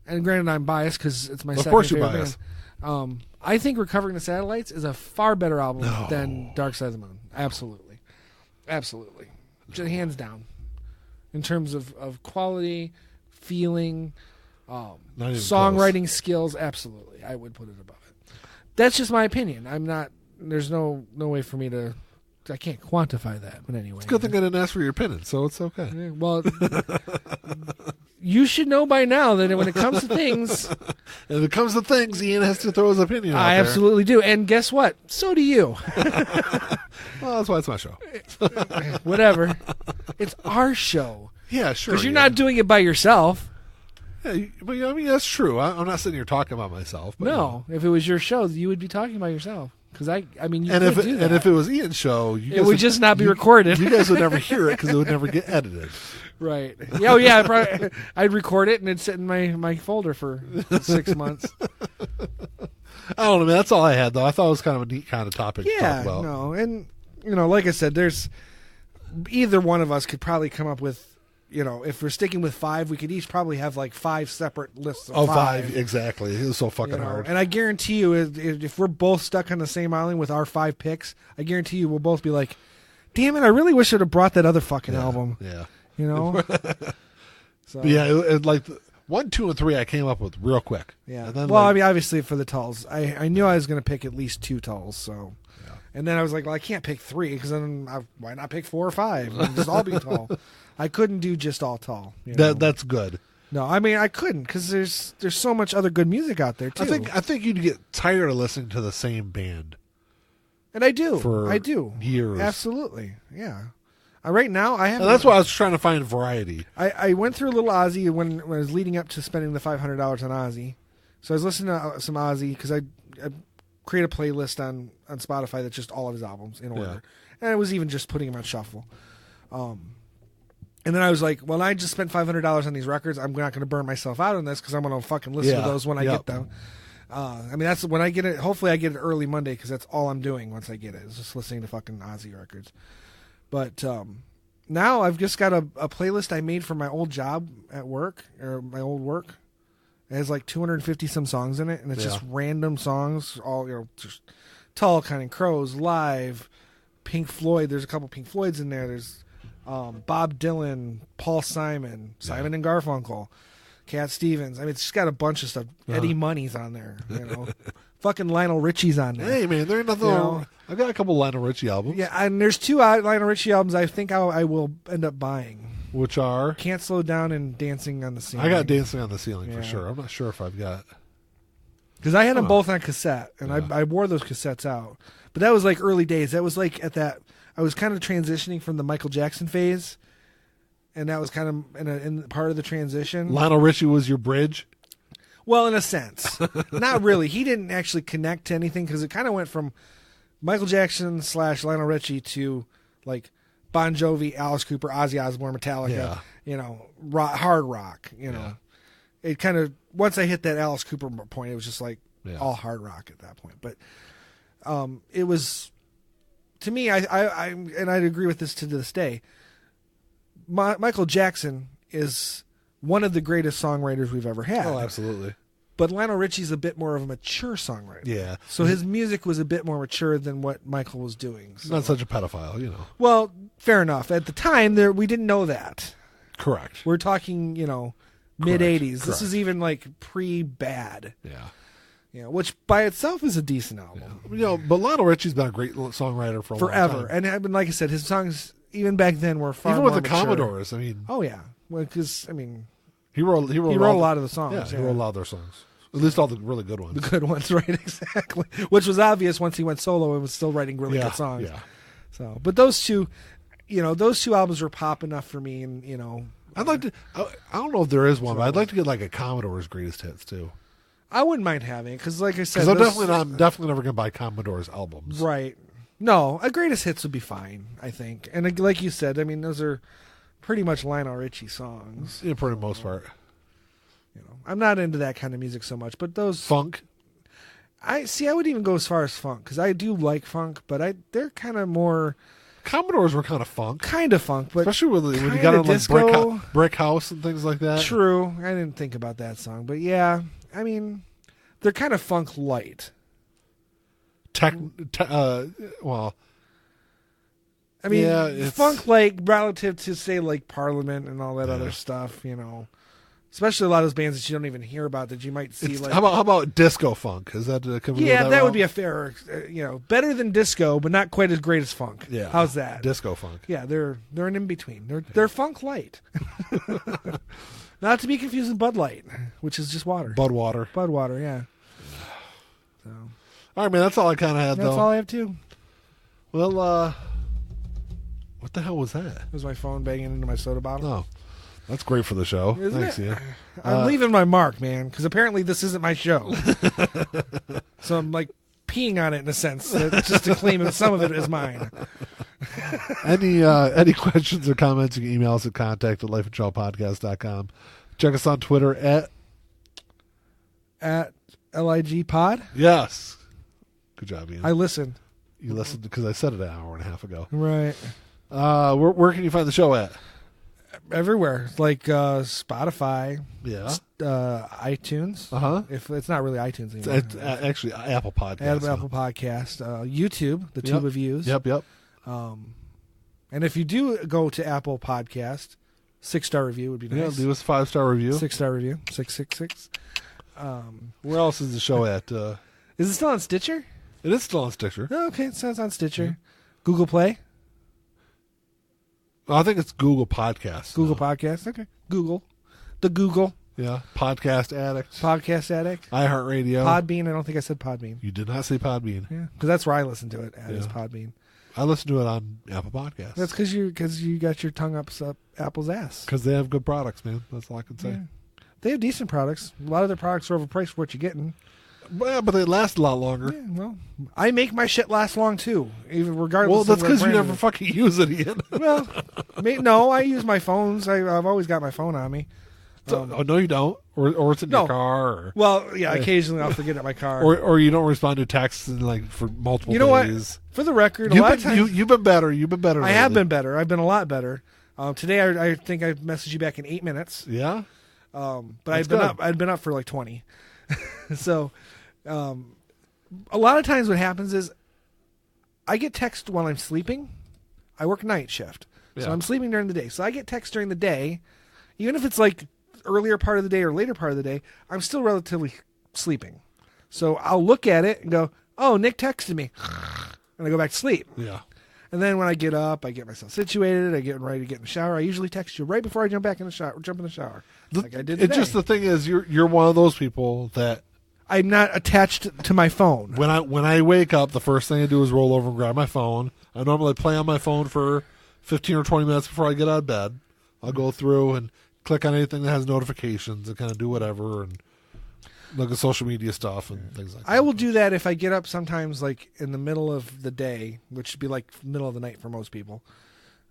S2: and granted I'm biased because it's my second favorite band, I think Recovering the Satellites is a far better album than Dark Side of the Moon. Absolutely, just hands down. In terms of quality, feeling, songwriting skills, absolutely, I would put it above it. That's just my opinion. I'm not. There's no way for me to. I can't quantify that. But anyway,
S1: it's a good thing I didn't ask for your opinion, so it's okay.
S2: Yeah, well, you should know by now that when it comes to things,
S1: Ian has to throw his opinion out
S2: I
S1: there.
S2: Absolutely do. And guess what? So do you.
S1: Well, that's why it's my show.
S2: Whatever. It's our show.
S1: Yeah, sure.
S2: Because you're not doing it by yourself.
S1: Yeah, but I mean, that's true. I'm not sitting here talking about myself. But,
S2: no, if it was your show, you would be talking about yourself. Because I mean, you
S1: could
S2: do that.
S1: And if it was Ian's show,
S2: it would just not be recorded.
S1: You guys would never hear it because it would never get edited.
S2: Right. Oh yeah. I'd record it and it'd sit in my folder for 6 months.
S1: I don't know, man. That's all I had, though. I thought it was kind of a neat kind of topic to talk about.
S2: No, and like I said, there's either one of us could probably come up with. If we're sticking with 5, we could each probably have like 5 separate lists of 5.
S1: Exactly. It was so fucking hard.
S2: And I guarantee you, if we're both stuck on the same island with our 5 picks, I guarantee you we'll both be like, damn it, I really wish I'd have brought that other fucking album.
S1: Yeah.
S2: So.
S1: Yeah, it like 1, 2, and 3 I came up with real quick.
S2: Yeah.
S1: And then,
S2: I mean, obviously for the Tulls, I knew I was going to pick at least 2 Tulls, so. Yeah. And then I was like, well, I can't pick 3 because then why not pick 4 or 5 and just all be tall? I couldn't do just all tall.
S1: That's good.
S2: No, I mean I couldn't because there's so much other good music out there too.
S1: I think you'd get tired of listening to the same band.
S2: And I do.
S1: For
S2: I do.
S1: years.
S2: Absolutely. Yeah. Right now, I have.
S1: And that's why I was trying to find variety.
S2: I went through a little Ozzy when I was leading up to spending the $500 on Ozzy. So I was listening to some Ozzy because I create a playlist on Spotify that's just all of his albums in order. And I was even just putting them on shuffle. And then I was like, well, I just spent $500 on these records. I'm not going to burn myself out on this because I'm going to fucking listen to those when I get them. I mean, that's when I get it. Hopefully I get it early Monday because that's all I'm doing once I get it is just listening to fucking Ozzy records. But now I've just got a playlist I made for my old job at work, or my old work. It has like 250 some songs in it, and it's just random songs, all just Tall Counting Crows, Live, Pink Floyd. There's a couple Pink Floyds in there. There's Bob Dylan, Paul Simon, Simon and Garfunkel, Cat Stevens. I mean, it's just got a bunch of stuff. Eddie Money's on there, Fucking Lionel Richie's on there.
S1: Hey, man, there ain't nothing wrong. I've got a couple Lionel Richie albums.
S2: Yeah, and there's 2 Lionel Richie albums I think I will end up buying.
S1: Which are?
S2: Can't Slow Down and Dancing on the Ceiling.
S1: I got Dancing on the Ceiling for sure. I'm not sure if I've got.
S2: Because I had them both on cassette, and I wore those cassettes out. But that was like early days. That was like at that. I was kind of transitioning from the Michael Jackson phase, and that was kind of in part of the transition.
S1: Lionel Richie was your bridge?
S2: Well, in a sense. Not really. He didn't actually connect to anything because it kind of went from Michael Jackson / Lionel Richie to like Bon Jovi, Alice Cooper, Ozzy Osbourne, Metallica, hard rock, It kind of, once I hit that Alice Cooper point, it was just like all hard rock at that point. But it was, to me, and I'd agree with this to this day, Michael Jackson is one of the greatest songwriters we've ever had.
S1: Oh, absolutely.
S2: But Lionel Richie's a bit more of a mature songwriter.
S1: Yeah.
S2: So his music was a bit more mature than what Michael was doing. So.
S1: Not such a pedophile,
S2: Well, fair enough. At the time, we didn't know that.
S1: Correct.
S2: We're talking, mid-'80s. This is even like pre-Bad.
S1: Yeah.
S2: Which by itself is a decent album.
S1: Yeah. But Lionel Richie's been a great songwriter for a
S2: forever.
S1: long time.
S2: And like I said, his songs, even back then, were far
S1: even
S2: more
S1: with the
S2: mature.
S1: Commodores, I mean.
S2: Oh, yeah. Well, because, I mean...
S1: He wrote a
S2: lot of the songs.
S1: Yeah, he wrote a lot of their songs. At least all the really good ones.
S2: The good ones, right, exactly. Which was obvious once he went solo and was still writing really good songs.
S1: Yeah.
S2: So, but those two albums were pop enough for me, and
S1: I'd like to. I don't know if there is one, but I'd like to get like a Commodore's greatest hits too.
S2: I wouldn't mind having it because, like I said,
S1: because I'm definitely never going to buy Commodore's albums.
S2: Right? No, a greatest hits would be fine, I think. And like you said, I mean, those are pretty much Lionel Richie songs.
S1: Yeah, for the most part.
S2: I'm not into that kind of music so much, but those
S1: funk.
S2: I wouldn't even go as far as funk because I do like funk, but they're kind of more.
S1: Commodores were kind of funk,
S2: but
S1: especially when you got on like Brick House and things like that.
S2: True, I didn't think about that song, but yeah, I mean, they're kind of funk light.
S1: Well,
S2: I mean, funk like relative to say like Parliament and all that other stuff, Especially a lot of those bands that you don't even hear about that you might see.
S1: How about disco funk? Is that
S2: that would be a fair, better than disco, but not quite as great as funk.
S1: Yeah,
S2: how's that?
S1: Disco funk.
S2: Yeah, they're an in between. They're funk light, not to be confused with Bud Light, which is just water. Budwater, yeah. So,
S1: all right, man. That's all I kind of had.
S2: That's all I have too.
S1: Well, what the hell was that?
S2: It was my phone banging into my soda bottle.
S1: Oh. That's great for the show. Thanks, Ian.
S2: I'm leaving my mark, man, because apparently this isn't my show. So I'm like peeing on it in a sense, just to claim some of it as mine.
S1: Any questions or comments, you can email us at contact@lifeandchildpodcast.com. Check us on Twitter
S2: at LIG Pod.
S1: Yes. Good job, Ian.
S2: I listened.
S1: You listened because I said it an hour and a half ago.
S2: Right.
S1: Where can you find the show at?
S2: Everywhere, like Spotify, iTunes.
S1: If
S2: it's not really iTunes anymore,
S1: it's actually Apple Podcast.
S2: Apple Podcast, YouTube, the Tube of Views.
S1: Yep.
S2: And if you do go to Apple Podcast, 6-star review would be nice.
S1: Yeah, leave us a 5-star review.
S2: 6-star review, 666.
S1: Where else is the show at?
S2: Is it still on Stitcher?
S1: It is still on Stitcher.
S2: Oh, okay, it sounds on Stitcher. Yeah. Google Play.
S1: I think it's Google Podcasts.
S2: Google Podcasts. Okay. Google.
S1: Yeah. Podcast Addict.
S2: iHeartRadio. Podbean. I don't think I said Podbean.
S1: You did not say Podbean.
S2: Yeah. Because that's where I listen to it is Podbean.
S1: I listen to it on Apple Podcasts.
S2: That's because you got your tongue up Apple's ass.
S1: Because they have good products, man. That's all I can say.
S2: Yeah. They have decent products. A lot of their products are overpriced for what you're getting.
S1: Well, but they last a lot longer.
S2: Yeah, well, I make my shit last long too, even regardless.
S1: Well, that's because you never
S2: it.
S1: fucking use it, Ian.
S2: Well, no, I use my phones. I've always got my phone on me.
S1: Oh, no, you don't. Or it's in your car. Or,
S2: well, yeah, occasionally I'll forget it in my car.
S1: Or you don't respond to texts for multiple days.
S2: You know what? For the record, a lot of times
S1: you've been better. You've been better.
S2: I have been better. I've been a lot better. Today, I think I messaged you back in 8 minutes.
S1: Yeah.
S2: But I'd been up for like 20. So, a lot of times what happens is I get text while I'm sleeping. I work night shift. Yeah. So I'm sleeping during the day. So I get text during the day. Even if it's like earlier part of the day or later part of the day, I'm still relatively sleeping. So I'll look at it and go, oh, Nick texted me. And I go back to sleep.
S1: Yeah.
S2: And then when I get up, I get myself situated. I get ready to get in the shower. I usually text you right before I jump in the shower. Like I did today.
S1: It's just the thing is you're one of those people that
S2: I'm not attached to my phone.
S1: When I wake up, the first thing I do is roll over and grab my phone. I normally play on my phone for 15 or 20 minutes before I get out of bed. I'll go through and click on anything that has notifications and kind of do whatever and look at social media stuff and things like that.
S2: I will do that if I get up sometimes like in the middle of the day, which would be like middle of the night for most people,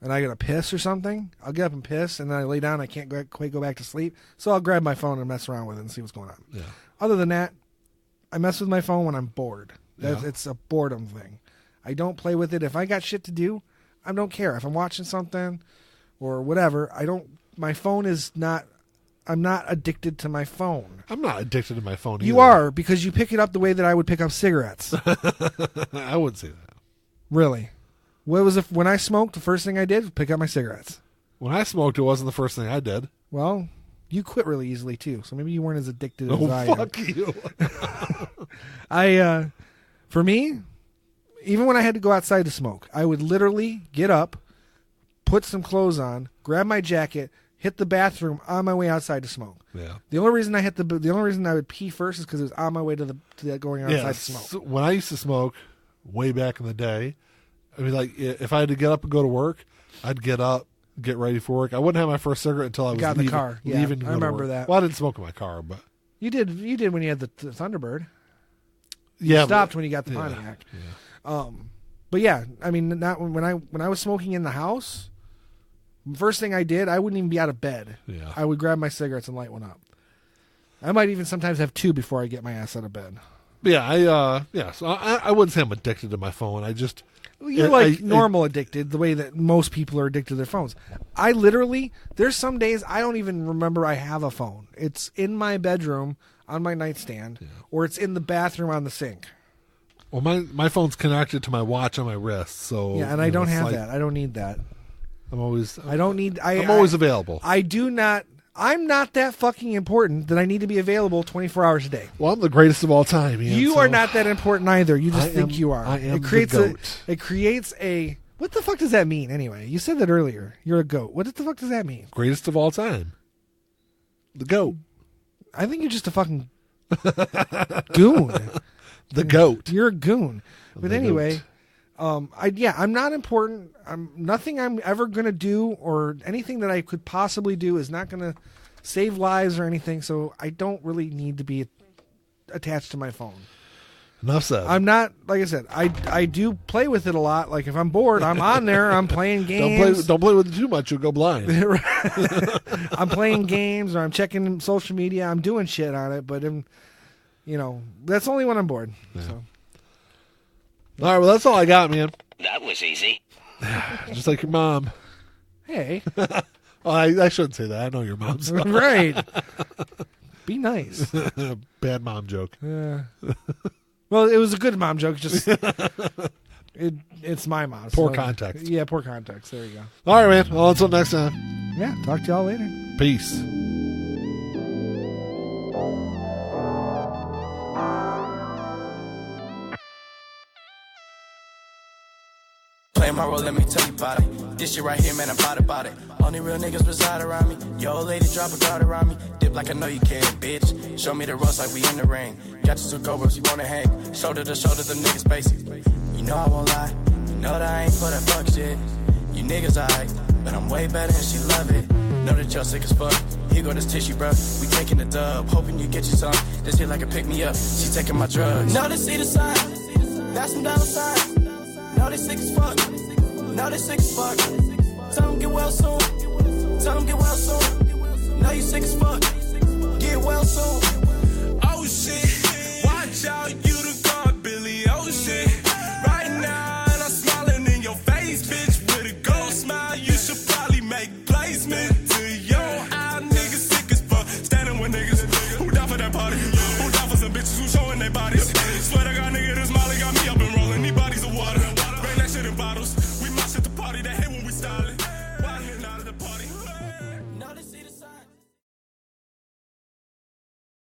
S2: and I got to piss or something. I'll get up and piss, and then I lay down. I can't quite go back to sleep, so I'll grab my phone and mess around with it and see what's going on.
S1: Yeah.
S2: Other than that, I mess with my phone when I'm bored. It's a boredom thing. I don't play with it. If I got shit to do, I don't care. If I'm watching something or whatever, my phone is not... I'm not addicted to my phone.
S1: I'm not addicted to my phone either.
S2: You are, because you pick it up the way that I would pick up cigarettes.
S1: I wouldn't say that.
S2: Really? What was when I smoked, the first thing I did was pick up my cigarettes.
S1: When I smoked, it wasn't the first thing I did.
S2: Well, you quit really easily, too, so maybe you weren't as addicted as I am.
S1: Fuck you.
S2: For me, even when I had to go outside to smoke, I would literally get up, put some clothes on, grab my jacket, hit the bathroom on my way outside to smoke.
S1: Yeah.
S2: The only reason I would pee first is because it was on my way to going outside to smoke.
S1: So when I used to smoke, way back in the day, I mean, like if I had to get up and go to work, I'd get up, get ready for work. I wouldn't have my first cigarette until I was
S2: got in the car. Yeah,
S1: leaving.
S2: I remember that.
S1: Well, I didn't smoke in my car, but
S2: you did when you had the Thunderbird.
S1: Yeah,
S2: you stopped when you got the Pontiac.
S1: Yeah.
S2: But yeah, I mean, not when I was smoking in the house. First thing I did, I wouldn't even be out of bed.
S1: Yeah.
S2: I would grab my cigarettes and light one up. I might even sometimes have two before I get my ass out of bed.
S1: Yeah, so I wouldn't say I'm addicted to my phone.
S2: You're normal addicted, the way that most people are addicted to their phones. I literally, there's some days I don't even remember I have a phone. It's in my bedroom on my nightstand, or it's in the bathroom on the sink.
S1: Well, my phone's connected to my watch on my wrist, so
S2: yeah, and I don't have that. I don't need that.
S1: I'm always available.
S2: I'm not that fucking important that I need to be available 24 hours a day.
S1: Well, I'm the greatest of all time. Ian,
S2: you are not that important either. You just think you are.
S1: I am
S2: it creates
S1: the goat.
S2: It creates a... What the fuck does that mean anyway? You said that earlier. You're a goat. What the fuck does that mean?
S1: Greatest of all time. The goat.
S2: I think you're just a fucking goon.
S1: The goat.
S2: You're a goon. But anyway... I'm not important. Nothing I'm ever going to do or anything that I could possibly do is not going to save lives or anything, so I don't really need to be attached to my phone.
S1: Enough said.
S2: I'm not, like I said, I do play with it a lot. Like if I'm bored, I'm on there, I'm playing games.
S1: Don't play with it too much, you'll go blind.
S2: I'm playing games or I'm checking social media, I'm doing shit on it, but that's only when I'm bored.
S1: Yeah.
S2: So.
S1: All right, well, that's all I got, man.
S4: That was easy.
S1: Just like your mom.
S2: Hey.
S1: Oh, I shouldn't say that. I know your mom's.
S2: Right. Be nice.
S1: Bad mom joke.
S2: Yeah. Well, it was a good mom joke. Just it's my mom.
S1: Poor context.
S2: Yeah, poor context. There you go.
S1: All right, man. Well, until next time.
S2: Yeah, talk to y'all later.
S1: Peace.
S5: Play my role, let me tell you about it. This shit right here, man, I'm about it. Only real niggas reside around me. Yo, old lady, drop a guard around me. Dip like I know you can, bitch. Show me the ropes like we in the ring. Got you two cobras, you wanna hang. Shoulder to shoulder, them niggas basic. You know I won't lie. You Know that I ain't for that fuck shit. You niggas alright, but I'm way better and she love it. Know that y'all sick as fuck. Here go this tissue, bruh. We taking the dub, hoping you get you some. This hit like a pick me up. She taking my drugs. Know they see the sign. That's some dollar sign. Know they sick as fuck. Know they sick as fuck. Tell them get well soon. Tell them get well soon. Know you sick as fuck. Get well soon.
S4: Oh shit. Watch out, you the god, Billy. Oh shit. Right now, and I'm smiling in your face, bitch. With a gold smile, you should probably make placement to your eye. Niggas sick as fuck. Standing with niggas who down for that party. Who down for some bitches who showing their bodies. Swear to God, nigga, this Molly got me up and rolling. These bodies of water. Bring that shit in bottles. We mosh at the party. They hate when we style it.